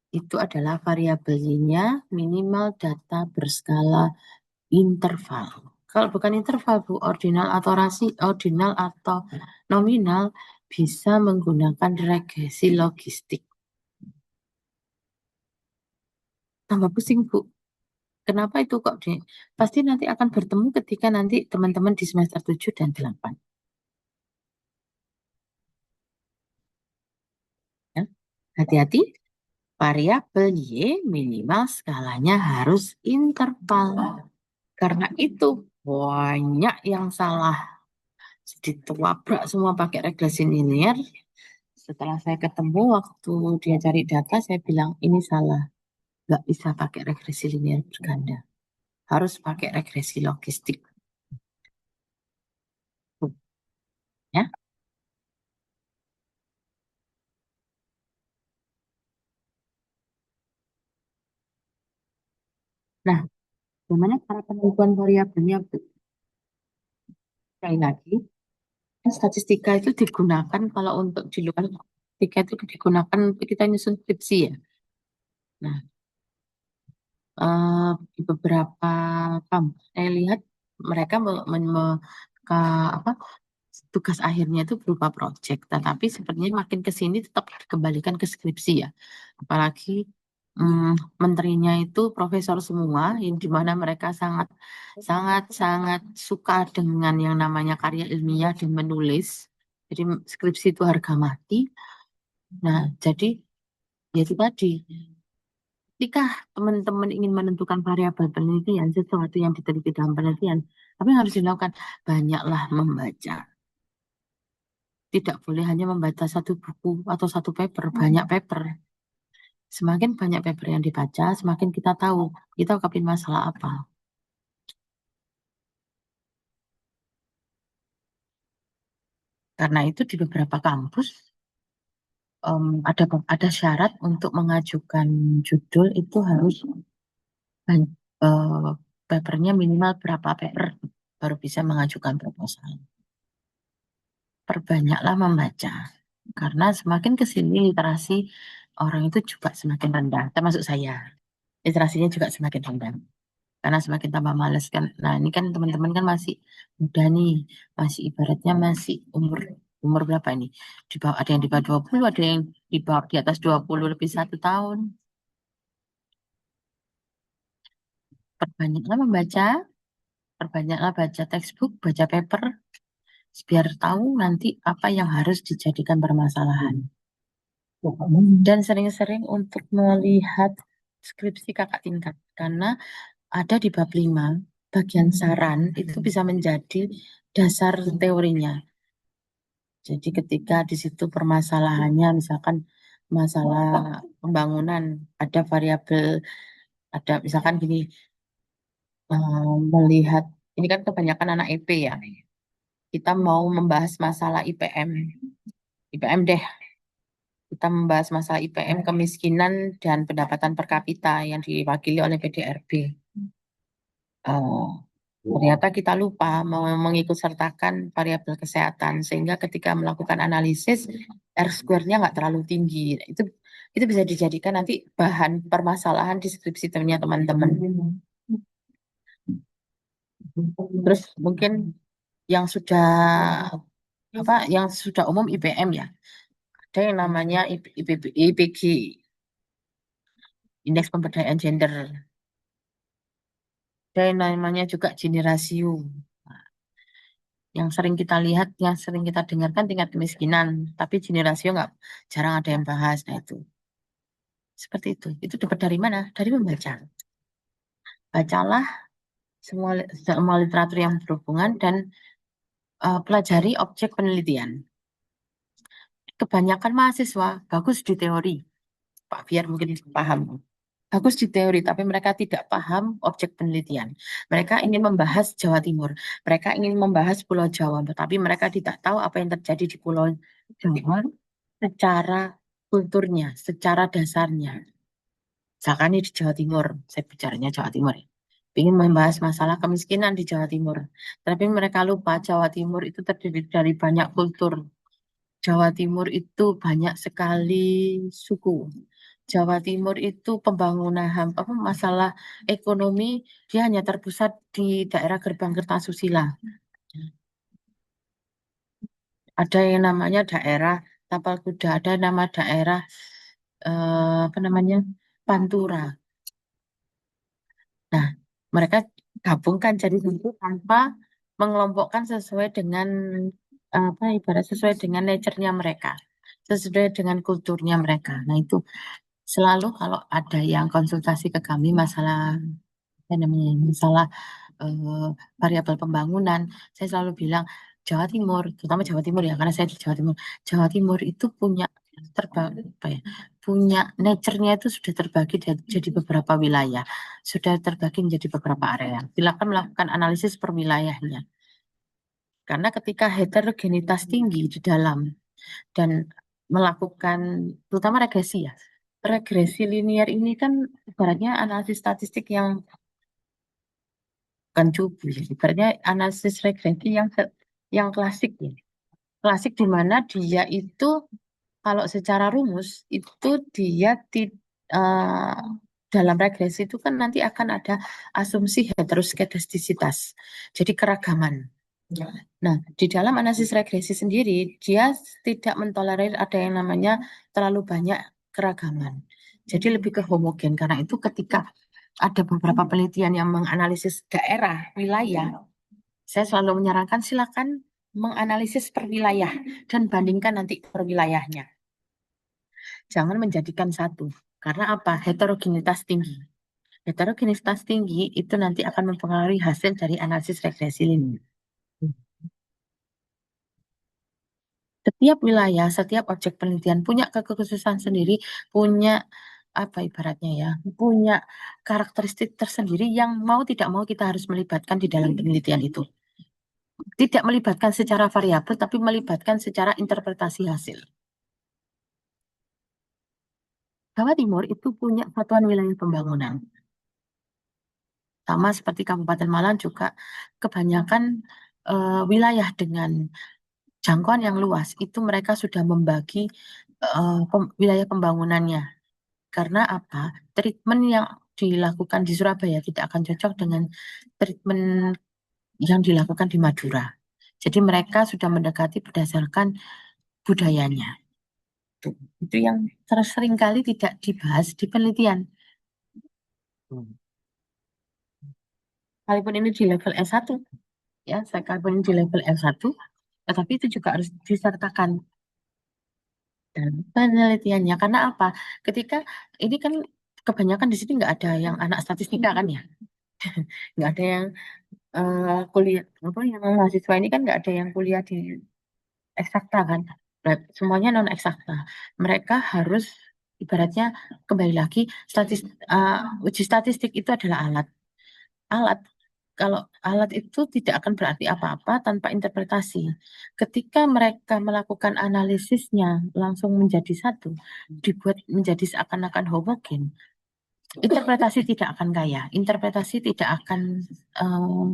itu adalah variabel Y-nya minimal data berskala interval. Kalau bukan interval, Bu, ordinal atau nominal bisa menggunakan regresi logistik. tambah pusing, Bu. Kenapa itu kok pasti nanti akan bertemu ketika nanti teman-teman di semester 7 dan 8. Ya. Hati-hati, variabel Y minimal skalanya harus interval. Karena itu banyak yang salah. Jadi tuabrak semua pakai regresi linear. Setelah saya ketemu waktu dia cari data, saya bilang ini salah. Nggak bisa pakai regresi linear berganda. Harus pakai regresi logistik. Ya. Nah, gimana cara penentuan variabelnya? Bu? Sekali lagi, kan statistika itu digunakan kalau untuk di luar statistika itu digunakan untuk kita nyusun skripsi ya. Nah, di beberapa kampus saya lihat mereka apa, tugas akhirnya itu berupa project, tetapi sepertinya makin ke sini tetap dikembalikan ke skripsi ya. Apalagi menterinya itu profesor semua, yang dimana mereka sangat sangat sangat suka dengan yang namanya karya ilmiah dan menulis. Jadi skripsi itu harga mati. Nah, jadi ya itu tadi. Ketika teman-teman ingin menentukan variabel penelitian, sesuatu yang diteliti dalam penelitian, tapi yang harus dilakukan banyaklah membaca. Tidak boleh hanya membaca satu buku atau satu paper, banyak paper. Semakin banyak paper yang dibaca, semakin kita tahu kita ungkapin masalah apa. Karena itu di beberapa kampus ada syarat untuk mengajukan judul itu harus eh, papernya minimal berapa paper baru bisa mengajukan proposal. Perbanyaklah membaca. Karena semakin ke sini literasi orang itu juga semakin rendah, termasuk saya. Literasinya juga semakin rendah. Karena semakin tambah males kan. Nah, ini kan teman-teman kan masih muda nih, masih ibaratnya masih umur umur berapa ini? Di bawah, ada yang di bawah 20, ada yang di bawah di atas 20 lebih 1 tahun. Perbanyaklah membaca, perbanyaklah baca textbook, baca paper, biar tahu nanti apa yang harus dijadikan permasalahan. Dan sering-sering untuk melihat skripsi kakak tingkat. Karena ada di bab 5, bagian saran itu bisa menjadi dasar teorinya. Jadi ketika di situ permasalahannya, misalkan masalah pembangunan, ada variabel, ada misalkan gini, melihat, ini kan kebanyakan anak EP ya, kita mau membahas masalah IPM. IPM deh, kita membahas masalah IPM, kemiskinan dan pendapatan per kapita yang diwakili oleh PDRB. Ternyata kita lupa mengikut sertakan variabel kesehatan, sehingga ketika melakukan analisis R square-nya nggak terlalu tinggi. Itu bisa dijadikan nanti bahan permasalahan deskripsi teman-teman. Terus mungkin yang sudah yang sudah umum IPM ya, ada yang namanya IPG, Indeks Pemberdayaan Gender. Ada yang namanya juga Gini Rasio. Yang sering kita lihat, yang sering kita dengarkan tingkat kemiskinan, tapi Gini Rasio nggak jarang ada yang bahas. Nah itu seperti itu. Itu dapat dari mana? Dari membaca. Bacalah semua literatur yang berhubungan dan pelajari objek penelitian. Kebanyakan mahasiswa bagus di teori, Pak Biar mungkin paham. Bagus di teori, tapi mereka tidak paham objek penelitian. Mereka ingin membahas Jawa Timur, mereka ingin membahas Pulau Jawa, tetapi mereka tidak tahu apa yang terjadi di Pulau Jawa secara kulturnya, secara dasarnya. Misalkan ini di Jawa Timur, saya bicaranya Jawa Timur ya. Ingin membahas masalah kemiskinan di Jawa Timur. Tapi mereka lupa Jawa Timur itu terdiri dari banyak kultur. Jawa Timur itu banyak sekali suku. Jawa Timur itu pembangunan apa masalah ekonomi dia hanya terpusat di daerah Gerbang Kertasusila. Ada yang namanya daerah Tapal Kuda, ada nama daerah apa namanya Pantura. Nah, mereka gabungkan jadi satu tanpa mengelompokkan sesuai dengan apa ibarat sesuai dengan nature-nya mereka, sesuai dengan kulturnya mereka. Nah, itu selalu kalau ada yang konsultasi ke kami masalah apa namanya masalah eh, variabel pembangunan, saya selalu bilang Jawa Timur, terutama Jawa Timur ya, karena saya di Jawa Timur. Jawa Timur itu punya apa ya, punya nature-nya itu sudah terbagi jadi beberapa wilayah, sudah terbagi menjadi beberapa area. Silakan melakukan analisis per wilayahnya. Karena ketika heterogenitas tinggi di dalam dan melakukan terutama regresi ya. Regresi linear ini kan ibaratnya analisis statistik yang bukan cupu ya. Ibaratnya analisis regresi yang klasik ya. Klasik di mana dia itu kalau secara rumus itu dia dalam regresi itu kan nanti akan ada asumsi heteroskedastisitas. Jadi keragaman. Nah, di dalam analisis regresi sendiri, dia tidak mentolerir ada yang namanya terlalu banyak keragaman. Jadi lebih ke homogen. Karena itu ketika ada beberapa penelitian yang menganalisis daerah, wilayah, saya selalu menyarankan silakan menganalisis per wilayah dan bandingkan nanti per wilayahnya. Jangan menjadikan satu. Karena apa? Heterogenitas tinggi. Heterogenitas tinggi itu nanti akan mempengaruhi hasil dari analisis regresi linear. Setiap wilayah, setiap objek penelitian punya kekhususan sendiri, punya apa ibaratnya ya, punya karakteristik tersendiri yang mau tidak mau kita harus melibatkan di dalam penelitian itu. Tidak melibatkan secara variabel, tapi melibatkan secara interpretasi hasil. Jawa Timur itu punya satuan wilayah pembangunan. Sama seperti Kabupaten Malang juga kebanyakan wilayah dengan jangkauan yang luas itu mereka sudah membagi wilayah pembangunannya. Karena apa? Treatment yang dilakukan di Surabaya tidak akan cocok dengan treatment yang dilakukan di Madura. Jadi mereka sudah mendekati berdasarkan budayanya. Itu yang sering kali tidak dibahas di penelitian. Sekalipun ini di level S1, ya, sekalipun ini di level S1, tetapi itu juga harus disertakan dalam penelitiannya. Karena apa? Ketika ini kan kebanyakan di sini nggak ada yang anak statistika kan ya, nggak ada yang kuliah apa yang mahasiswa ini kan nggak ada yang kuliah di eksakta kan. Semuanya non eksakta. Mereka harus ibaratnya kembali lagi uji statistik itu adalah alat. Alat kalau alat itu tidak akan berarti apa-apa tanpa interpretasi. Ketika mereka melakukan analisisnya langsung menjadi satu, dibuat menjadi seakan-akan homogen, interpretasi tidak akan kaya, interpretasi tidak akan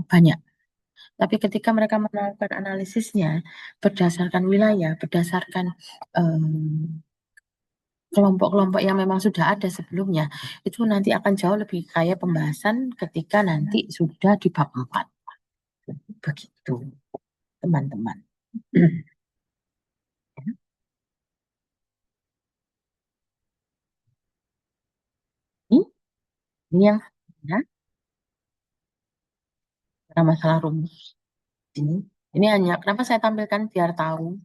banyak. Tapi ketika mereka melakukan analisisnya berdasarkan wilayah, berdasarkan kelompok-kelompok yang memang sudah ada sebelumnya, itu nanti akan jauh lebih kaya pembahasan ketika nanti sudah di bab 4. Begitu, teman-teman. Ini yang ya, karena masalah rumus ini. Ini hanya kenapa saya tampilkan biar tahu,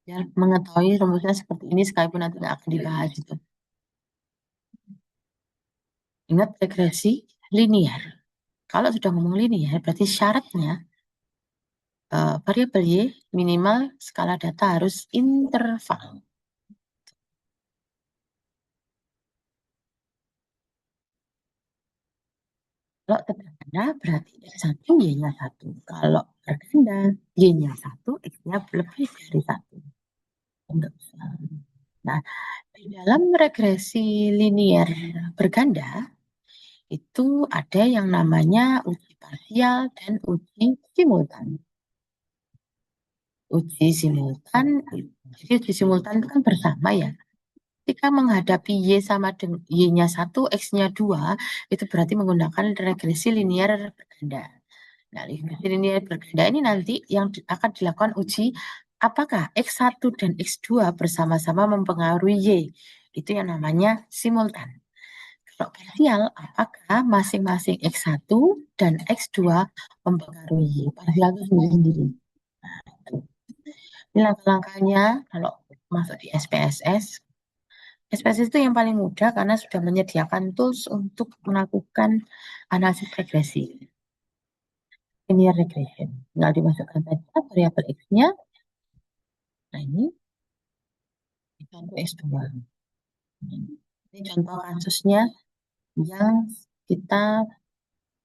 biar mengetahui rumusnya seperti ini sekalipun nanti nggak akan dibahas itu. Ingat regresi linear. Kalau sudah ngomong linear, berarti syaratnya variabel Y minimal skala data harus interval. Kalau terganda berarti X1 Y-nya 1. Kalau terganda Y-nya 1, X-nya lebih dari 1. Nah, di dalam regresi linear berganda, itu ada yang namanya uji parsial dan uji simultan. Uji simultan, jadi uji simultan itu kan bersama ya. Ketika menghadapi Y sama dengan Y-nya 1, X-nya 2, itu berarti menggunakan regresi linear berganda. Nah, regresi linear berganda ini nanti yang akan dilakukan uji apakah X1 dan X2 bersama-sama mempengaruhi Y. Itu yang namanya simultan. Kalau parsial, apakah masing-masing X1 dan X2 mempengaruhi parsial itu sendiri-sendiri? Ini langkah-langkahnya kalau masuk di SPSS. SPSS itu yang paling mudah karena sudah menyediakan tools untuk melakukan analisis regresi. Linear regression. Tinggal dimasukkan saja variabel X-nya. Nah ini untuk S2. Ini contoh kasusnya yang kita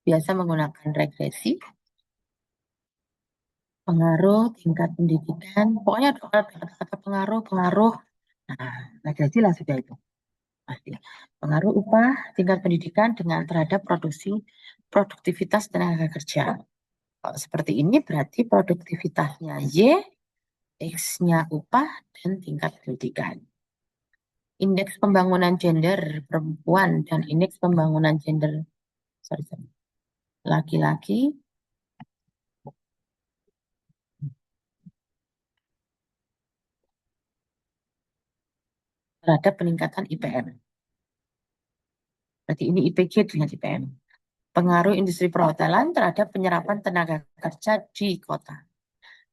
biasa menggunakan regresi, pengaruh tingkat pendidikan, pokoknya ada kata-kata pengaruh. Nah, regresi lah sudah itu. Pasti. Pengaruh upah tingkat pendidikan dengan terhadap produktivitas tenaga kerja. Kalau seperti ini berarti produktivitasnya Y, X-nya upah, dan tingkat pendidikan. Indeks pembangunan gender perempuan dan indeks pembangunan gender laki-laki terhadap peningkatan IPM. Berarti ini IPG dengan IPM. Pengaruh industri perhotelan terhadap penyerapan tenaga kerja di kota.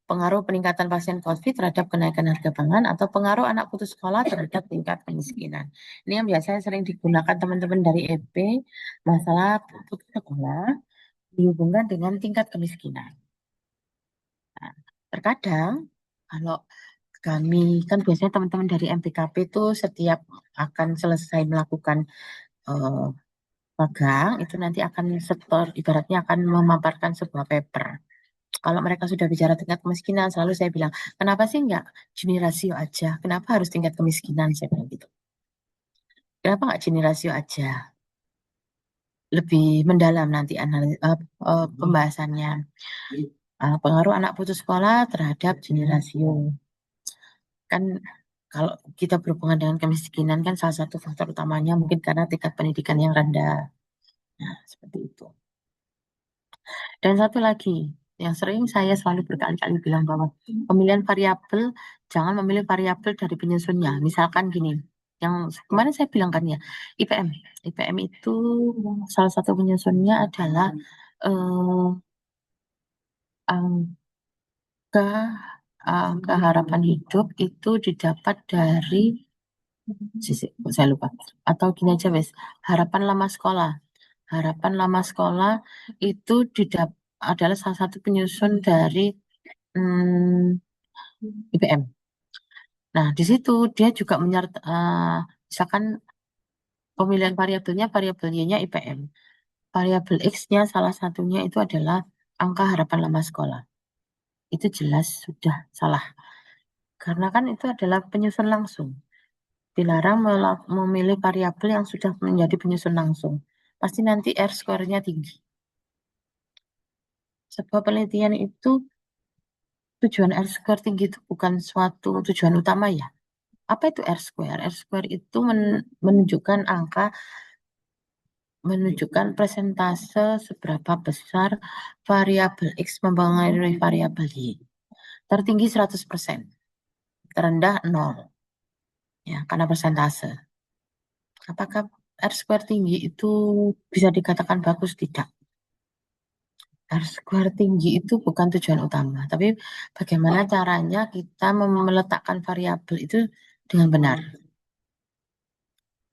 Pengaruh peningkatan pasien COVID terhadap kenaikan harga pangan atau pengaruh anak putus sekolah terhadap tingkat kemiskinan. Ini yang biasanya sering digunakan teman-teman dari EP, masalah putus sekolah dihubungkan dengan tingkat kemiskinan. Nah, terkadang kalau kami kan biasanya teman-teman dari MPKP itu setiap akan selesai melakukan magang itu nanti akan setor, ibaratnya akan memaparkan sebuah paper. Kalau mereka sudah bicara tingkat kemiskinan, selalu saya bilang, kenapa sih nggak Gini rasio aja? Kenapa harus tingkat kemiskinan? Saya bilang gitu. Kenapa nggak Gini rasio aja? Lebih mendalam nanti pembahasannya. Pengaruh anak putus sekolah terhadap Gini rasio. Kan kalau kita berhubungan dengan kemiskinan kan salah satu faktor utamanya mungkin karena tingkat pendidikan yang rendah. Nah, seperti itu. Dan satu lagi, yang sering saya selalu berkali-kali bilang bahwa pemilihan variabel, jangan memilih variabel dari penyusunnya. Misalkan gini, yang kemarin saya bilang kan ya, IPM. IPM itu salah satu penyusunnya adalah angka angka harapan hidup itu didapat dari saya lupa. Atau gini aja wes, harapan lama sekolah. Harapan lama sekolah itu adalah salah satu penyusun dari IPM. Nah, di situ dia juga misalkan pemilihan variabelnya variabel Y-nya IPM. Variabel X-nya salah satunya itu adalah angka harapan lama sekolah. Itu jelas sudah salah. Karena kan itu adalah penyusun langsung. Dilarang memilih variabel yang sudah menjadi penyusun langsung. Pasti nanti R-square-nya tinggi. Sebuah penelitian itu tujuan R-square tinggi itu bukan suatu tujuan utama ya. Apa itu R-square? R-square itu menunjukkan persentase seberapa besar variabel X mempengaruhi variabel Y. Tertinggi 100%, terendah 0. Ya, karena persentase. Apakah R-square tinggi itu bisa dikatakan bagus? Tidak. R-square tinggi itu bukan tujuan utama, tapi bagaimana caranya kita meletakkan variabel itu dengan benar.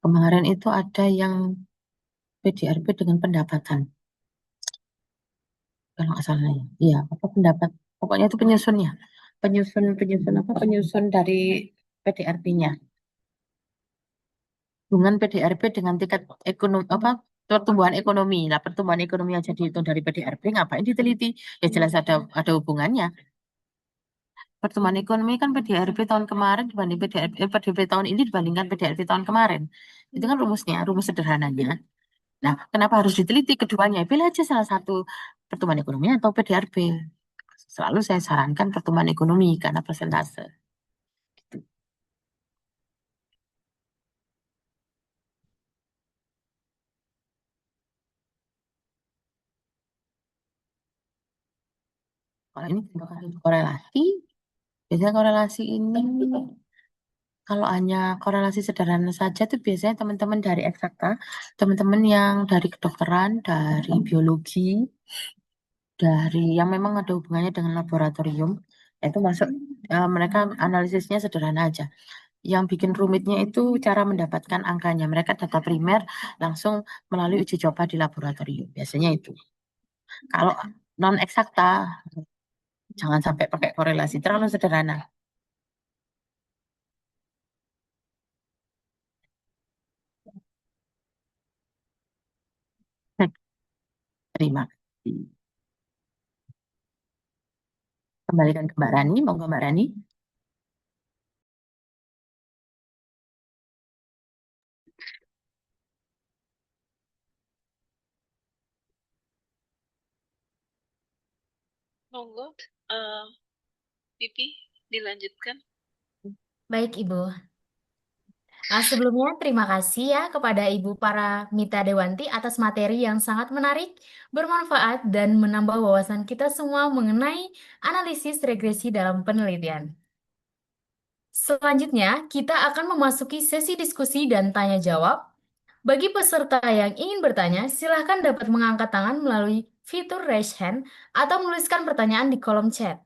Kemarin itu ada yang PDRP dengan pendapatan. Kalau nggak salah ya. Iya, apa pendapat? Pokoknya itu penyusunnya. Penyusun dari PDRP-nya. Hubungan PDRP dengan tingkat ekonomi pertumbuhan ekonomi. Nah, pertumbuhan ekonomi aja dihitung dari PDRP, ngapain diteliti? Ya jelas ada hubungannya. Pertumbuhan ekonomi kan PDRP tahun kemarin dibanding PDRP tahun ini dibandingkan PDRP tahun kemarin. Itu kan rumus sederhananya. Nah, kenapa harus diteliti keduanya? Pilih aja salah satu pertumbuhan ekonomi atau PDRP. Selalu saya sarankan pertumbuhan ekonomi karena persentase. Kalau ini contoh kasus korelasi, biasanya korelasi ini Kalau hanya korelasi sederhana saja tuh biasanya teman-teman dari eksakta, teman-teman yang dari kedokteran, dari biologi, dari yang memang ada hubungannya dengan laboratorium, itu masuk mereka analisisnya sederhana aja. Yang bikin rumitnya itu cara mendapatkan angkanya. Mereka data primer langsung melalui uji coba di laboratorium. Biasanya itu. Kalau non eksakta, jangan sampai pakai korelasi, terlalu sederhana. Terima kasih. Kembalikan ke Mbak Rani, monggo Mbak Rani. Monggo, Pipi, dilanjutkan. Baik, Ibu. Sebelumnya, terima kasih ya kepada Ibu Paramita Dewanti atas materi yang sangat menarik, bermanfaat, dan menambah wawasan kita semua mengenai analisis regresi dalam penelitian. Selanjutnya, kita akan memasuki sesi diskusi dan tanya jawab. Bagi peserta yang ingin bertanya, silakan dapat mengangkat tangan melalui fitur raise hand atau menuliskan pertanyaan di kolom chat.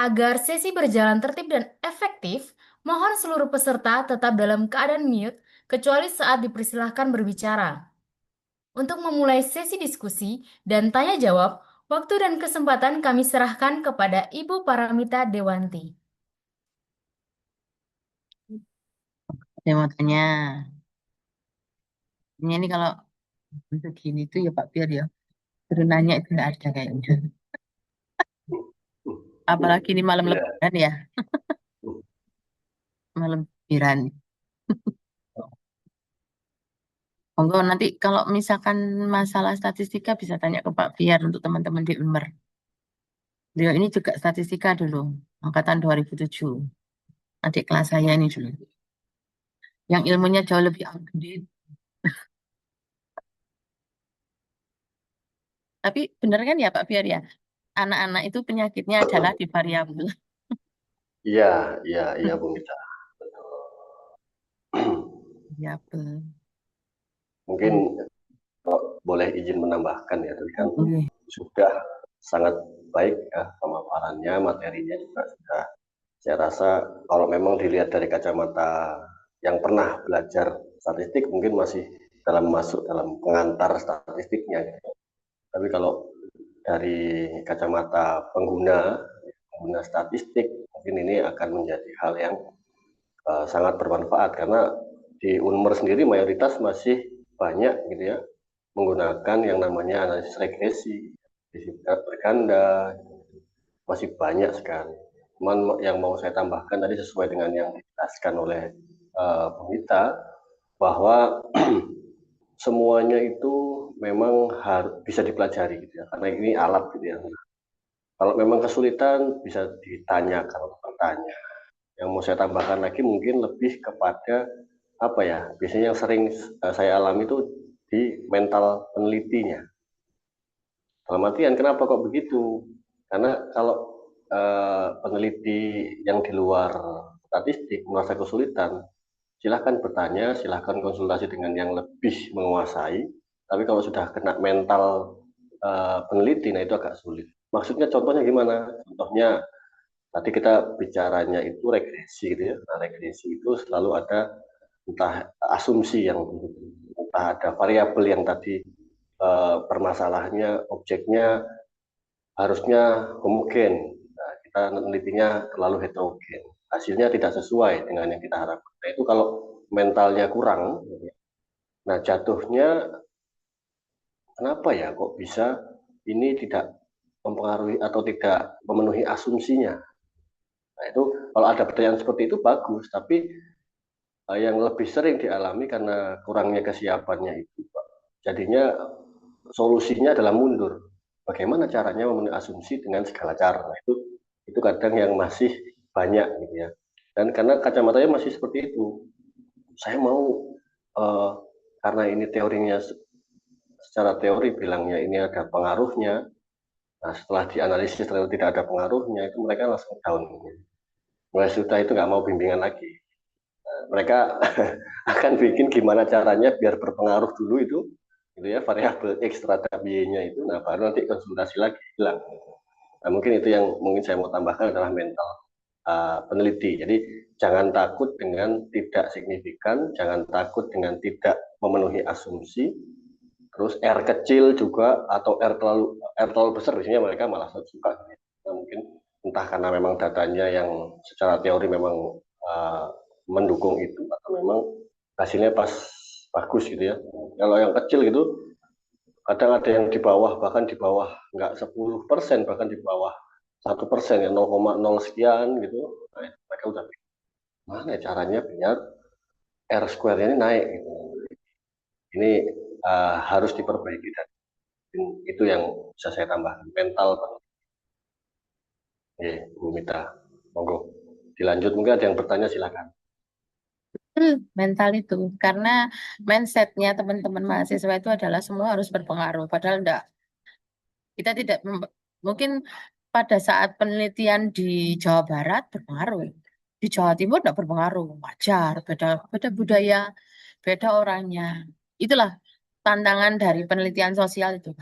Agar sesi berjalan tertib dan efektif, mohon seluruh peserta tetap dalam keadaan mute, kecuali saat dipersilahkan berbicara. Untuk memulai sesi diskusi dan tanya jawab, waktu dan kesempatan kami serahkan kepada Ibu Paramita Dewanti. Saya mau tanya. Ini kalau untuk gini tuh ya Pak Biar ya. Suruh nanya itu nggak ada kayaknya. Apalagi ini malam Ya, lebaran ya. Malam lebaran. Monggo nanti kalau misalkan masalah statistika bisa tanya ke Pak Biar untuk teman-teman di Unmer. Beliau ini juga statistika dulu, angkatan 2007. Adik kelas saya ini dulu. Yang ilmunya jauh lebih update. Tapi benar kan ya Pak Biar ya? Anak-anak itu penyakitnya adalah di variabel. iya, iya, iya, Bu Mita. Variabel. Mungkin kalau boleh izin menambahkan ya, tadi kan Oke. sudah sangat baik ya pemaparannya, materinya juga sudah. Saya rasa kalau memang dilihat dari kacamata yang pernah belajar statistik mungkin masih masuk dalam pengantar statistiknya. Gitu. Tapi kalau dari kacamata pengguna statistik, mungkin ini akan menjadi hal yang sangat bermanfaat karena di Unmer sendiri mayoritas masih banyak gitu ya menggunakan yang namanya analisis regresi, disiplin berganda, masih banyak sekali. Cuman yang mau saya tambahkan tadi sesuai dengan yang dijelaskan oleh Pemita bahwa semuanya itu memang harus bisa dipelajari gitu ya karena ini alat gitu ya. Kalau memang kesulitan bisa ditanyakan atau bertanya. Yang mau saya tambahkan lagi mungkin lebih kepada apa ya? Biasanya yang sering saya alami itu di mental penelitinya. Dalam artian kenapa kok begitu? Karena kalau peneliti yang di luar statistik merasa kesulitan, silahkan bertanya, silahkan konsultasi dengan yang lebih menguasai. Tapi kalau sudah kena mental peneliti, nah itu agak sulit. Maksudnya contohnya gimana? Contohnya tadi kita bicaranya itu regresi gitu ya. Nah, regresi itu selalu ada entah asumsi yang entah ada variabel yang tadi permasalahannya objeknya harusnya homogen. Nah, kita menelitinya terlalu heterogen. Hasilnya tidak sesuai dengan yang kita harapkan. Nah, itu kalau mentalnya kurang, nah jatuhnya kenapa ya kok bisa ini tidak mempengaruhi atau tidak memenuhi asumsinya. Nah itu kalau ada pertanyaan seperti itu bagus, tapi yang lebih sering dialami karena kurangnya kesiapannya itu, jadinya solusinya adalah mundur. Bagaimana caranya memenuhi asumsi dengan segala cara? Nah, itu kadang yang masih banyak gitu ya. Dan karena kacamatanya masih seperti itu, saya mau karena ini teorinya secara teori bilangnya ini ada pengaruhnya. Nah setelah dianalisis ternyata tidak ada pengaruhnya, itu mereka langsung down. Mulai sudah itu nggak mau bimbingan lagi. mereka akan bikin gimana caranya biar berpengaruh dulu itu gitu ya, variabel X terhadap Y-nya itu, nah baru nanti konsultasi lagi hilang. Nah, mungkin itu yang mungkin saya mau tambahkan adalah mental peneliti. Jadi jangan takut dengan tidak signifikan, jangan takut dengan tidak memenuhi asumsi. Terus R kecil juga atau R terlalu besar, biasanya mereka malah suka. Nah, mungkin entah karena memang datanya yang secara teori memang mendukung itu atau memang hasilnya pas bagus gitu ya. Kalau yang kecil gitu kadang ada yang di bawah, bahkan di bawah nggak 10%, bahkan di bawah 1% ya, 0,0 sekian gitu. Nah, mereka udah mana caranya biar R square ini naik gitu. Ini harus diperbaiki, dan itu yang bisa saya tambahkan, mental. Bu Mita, monggo dilanjut, mungkin ada yang bertanya, silakan. Mental itu karena mindsetnya teman-teman mahasiswa itu adalah semua harus berpengaruh, padahal enggak. Kita tidak mungkin pada saat penelitian di Jawa Barat berpengaruh, di Jawa Timur tidak berpengaruh, wajar, beda budaya, beda orangnya. Itulah tantangan dari penelitian sosial itu.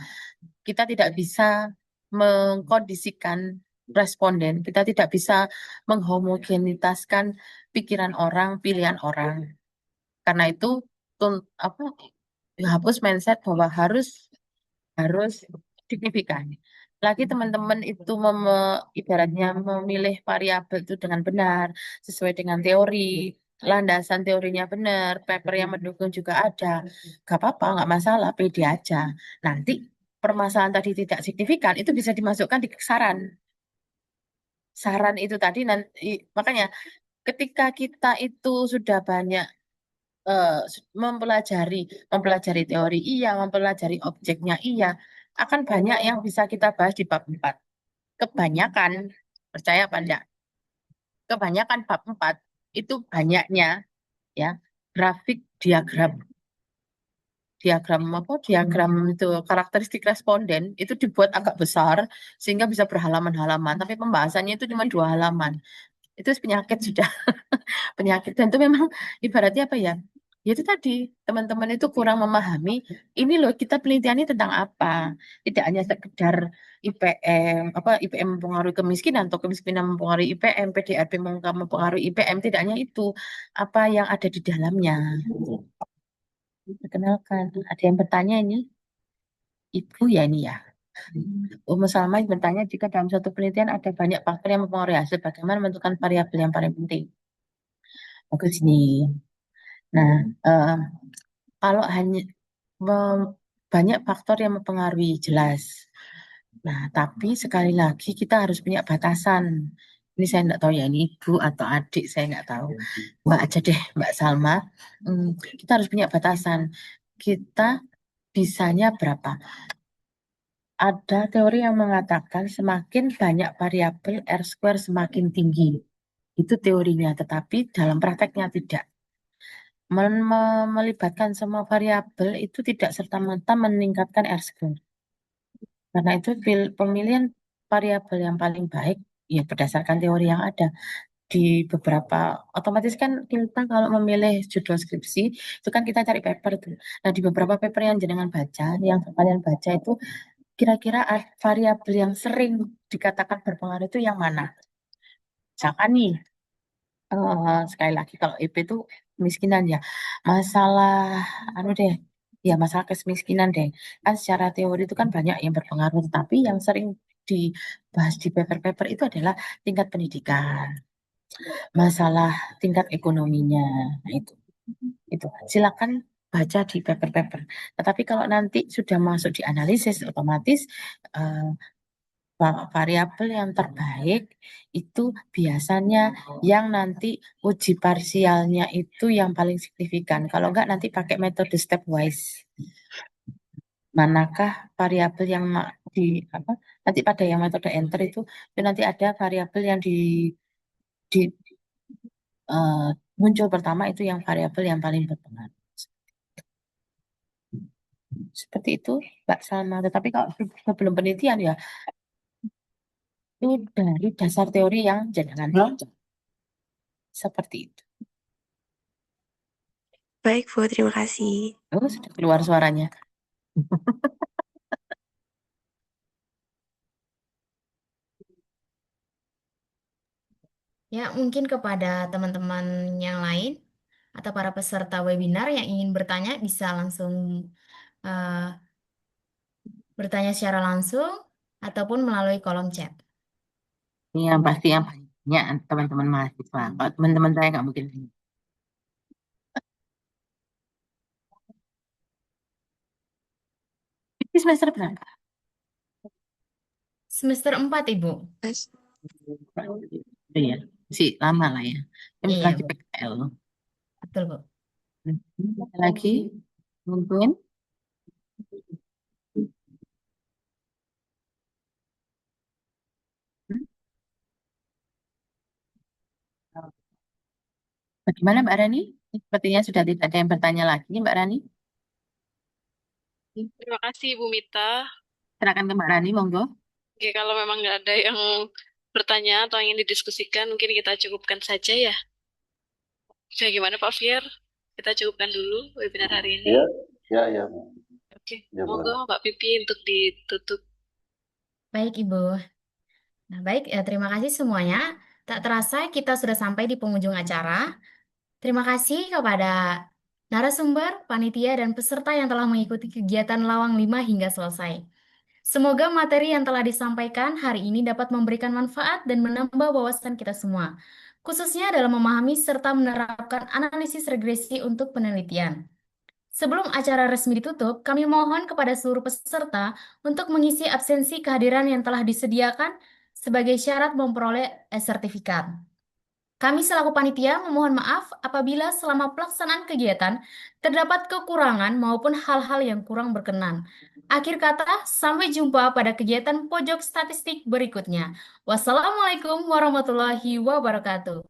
Kita tidak bisa mengkondisikan responden, kita tidak bisa menghomogenitaskan pikiran orang, pilihan orang. Karena itu apa, hapus mindset bahwa harus signifikan. Lagi teman-teman itu ibaratnya memilih variabel itu dengan benar, sesuai dengan teori, landasan teorinya benar, paper yang mendukung juga ada. Gak apa-apa, nggak masalah, pede aja. Nanti permasalahan tadi tidak signifikan, itu bisa dimasukkan di saran. Saran itu tadi nanti, makanya ketika kita itu sudah banyak mempelajari teori iya, mempelajari objeknya iya, akan banyak yang bisa kita bahas di bab 4. Kebanyakan, percaya apa enggak? Kebanyakan bab 4 itu banyaknya ya grafik diagram itu karakteristik responden itu dibuat agak besar sehingga bisa berhalaman-halaman, tapi pembahasannya itu cuma 2 halaman. Itu penyakit sudah. Penyakit, dan itu memang ibaratnya apa ya? Ya itu tadi, teman-teman itu kurang memahami ini loh, kita penelitiannya tentang apa. Tidak hanya sekedar IPM mempengaruhi kemiskinan atau kemiskinan mempengaruhi IPM, PDRB mempengaruhi IPM, tidak hanya itu, apa yang ada di dalamnya. Perkenalkan, ada yang bertanya ini? Ibu ya ini ya. Salma bertanya, jika dalam suatu penelitian ada banyak faktor yang mempengaruhi hasil, bagaimana menentukan variabel yang paling penting? Oke, sini. Nah, kalau hanya banyak faktor yang mempengaruhi, jelas. Nah, tapi sekali lagi kita harus punya batasan. Ini saya nggak tahu ya, ini ibu atau adik, saya nggak tahu. Mbak aja deh, Mbak Salma. Kita harus punya batasan. Kita bisanya berapa? Ada teori yang mengatakan semakin banyak variabel R square semakin tinggi. Itu teorinya, tetapi dalam prakteknya tidak. Melibatkan semua variabel itu tidak serta-merta meningkatkan R square. Karena itu pemilihan variabel yang paling baik ya berdasarkan teori yang ada di beberapa, otomatis kan kita kalau memilih judul skripsi itu kan kita cari paper tuh. Nah, di beberapa paper yang jenengan baca, yang kalian baca itu kira-kira variabel yang sering dikatakan berpengaruh itu yang mana? Misalkan nih, sekali lagi kalau IP itu kemiskinan ya, masalah deh, ya masalah kemiskinan deh. Kan secara teori itu kan banyak yang berpengaruh, tapi yang sering dibahas di paper-paper itu adalah tingkat pendidikan, masalah tingkat ekonominya. Nah, itu silakan baca di paper-paper. Tetapi kalau nanti sudah masuk di analisis, otomatis variabel yang terbaik itu biasanya yang nanti uji parsialnya itu yang paling signifikan. Kalau enggak nanti pakai metode stepwise. Manakah variabel yang nanti pada yang metode enter itu nanti ada variabel yang di muncul pertama itu yang variabel yang paling berpengaruh. Seperti itu, Mbak Salma. Tetapi kalau sebelum penelitian ya itu dari dasar teori yang jangan baca. Seperti itu. Baik, Bu, terima kasih. Oh, sudah keluar suaranya. Ya, mungkin kepada teman-teman yang lain atau para peserta webinar yang ingin bertanya bisa langsung eh, bertanya secara langsung ataupun melalui kolom chat. Ini yang pasti yang banyak teman-teman mahasiswa. Kalau teman-teman saya nggak mungkin. Ini semester berapa? Semester 4, Ibu. Iya, masih lama lah ya. Ini Iya, lagi Bu. PKL. Betul, Bu. Ada lagi? Mungkin? Bagaimana Mbak Rani? Sepertinya sudah tidak ada yang bertanya lagi, Mbak Rani. Terima kasih Bu Mita. Silakan ke Mbak Rani, monggo. Oke, kalau memang nggak ada yang bertanya atau ingin didiskusikan, mungkin kita cukupkan saja ya. Bagaimana Pak Fier? Kita cukupkan dulu webinar hari ini. Ya. Oke, Ya, Bu. monggo Mbak Pipi untuk ditutup. Baik, Ibu. Nah, baik, terima kasih semuanya. Tak terasa kita sudah sampai di penghujung acara. Terima kasih kepada narasumber, panitia, dan peserta yang telah mengikuti kegiatan Lawang 5 hingga selesai. Semoga materi yang telah disampaikan hari ini dapat memberikan manfaat dan menambah wawasan kita semua, khususnya dalam memahami serta menerapkan analisis regresi untuk penelitian. Sebelum acara resmi ditutup, kami mohon kepada seluruh peserta untuk mengisi absensi kehadiran yang telah disediakan sebagai syarat memperoleh sertifikat. Kami selaku panitia memohon maaf apabila selama pelaksanaan kegiatan terdapat kekurangan maupun hal-hal yang kurang berkenan. Akhir kata, sampai jumpa pada kegiatan pojok statistik berikutnya. Wassalamualaikum warahmatullahi wabarakatuh.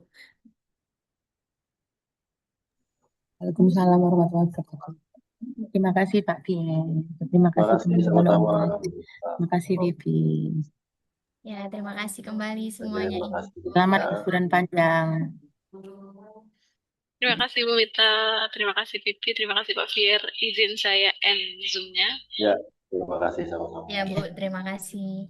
Waalaikumsalam warahmatullahi wabarakatuh. Terima kasih Pak Fien. Terima Terima kasih kasih teman-teman sama-sama. online. Terima kasih Vivi. Ya, terima kasih kembali Oke, semuanya. terima kasih. Selamat Ya. liburan panjang. Terima kasih Bu Mita, terima kasih Pipi, terima kasih Pak Fier. Izin saya end Zoom-nya. Ya, terima kasih sama-sama. Ya, Bu, terima kasih.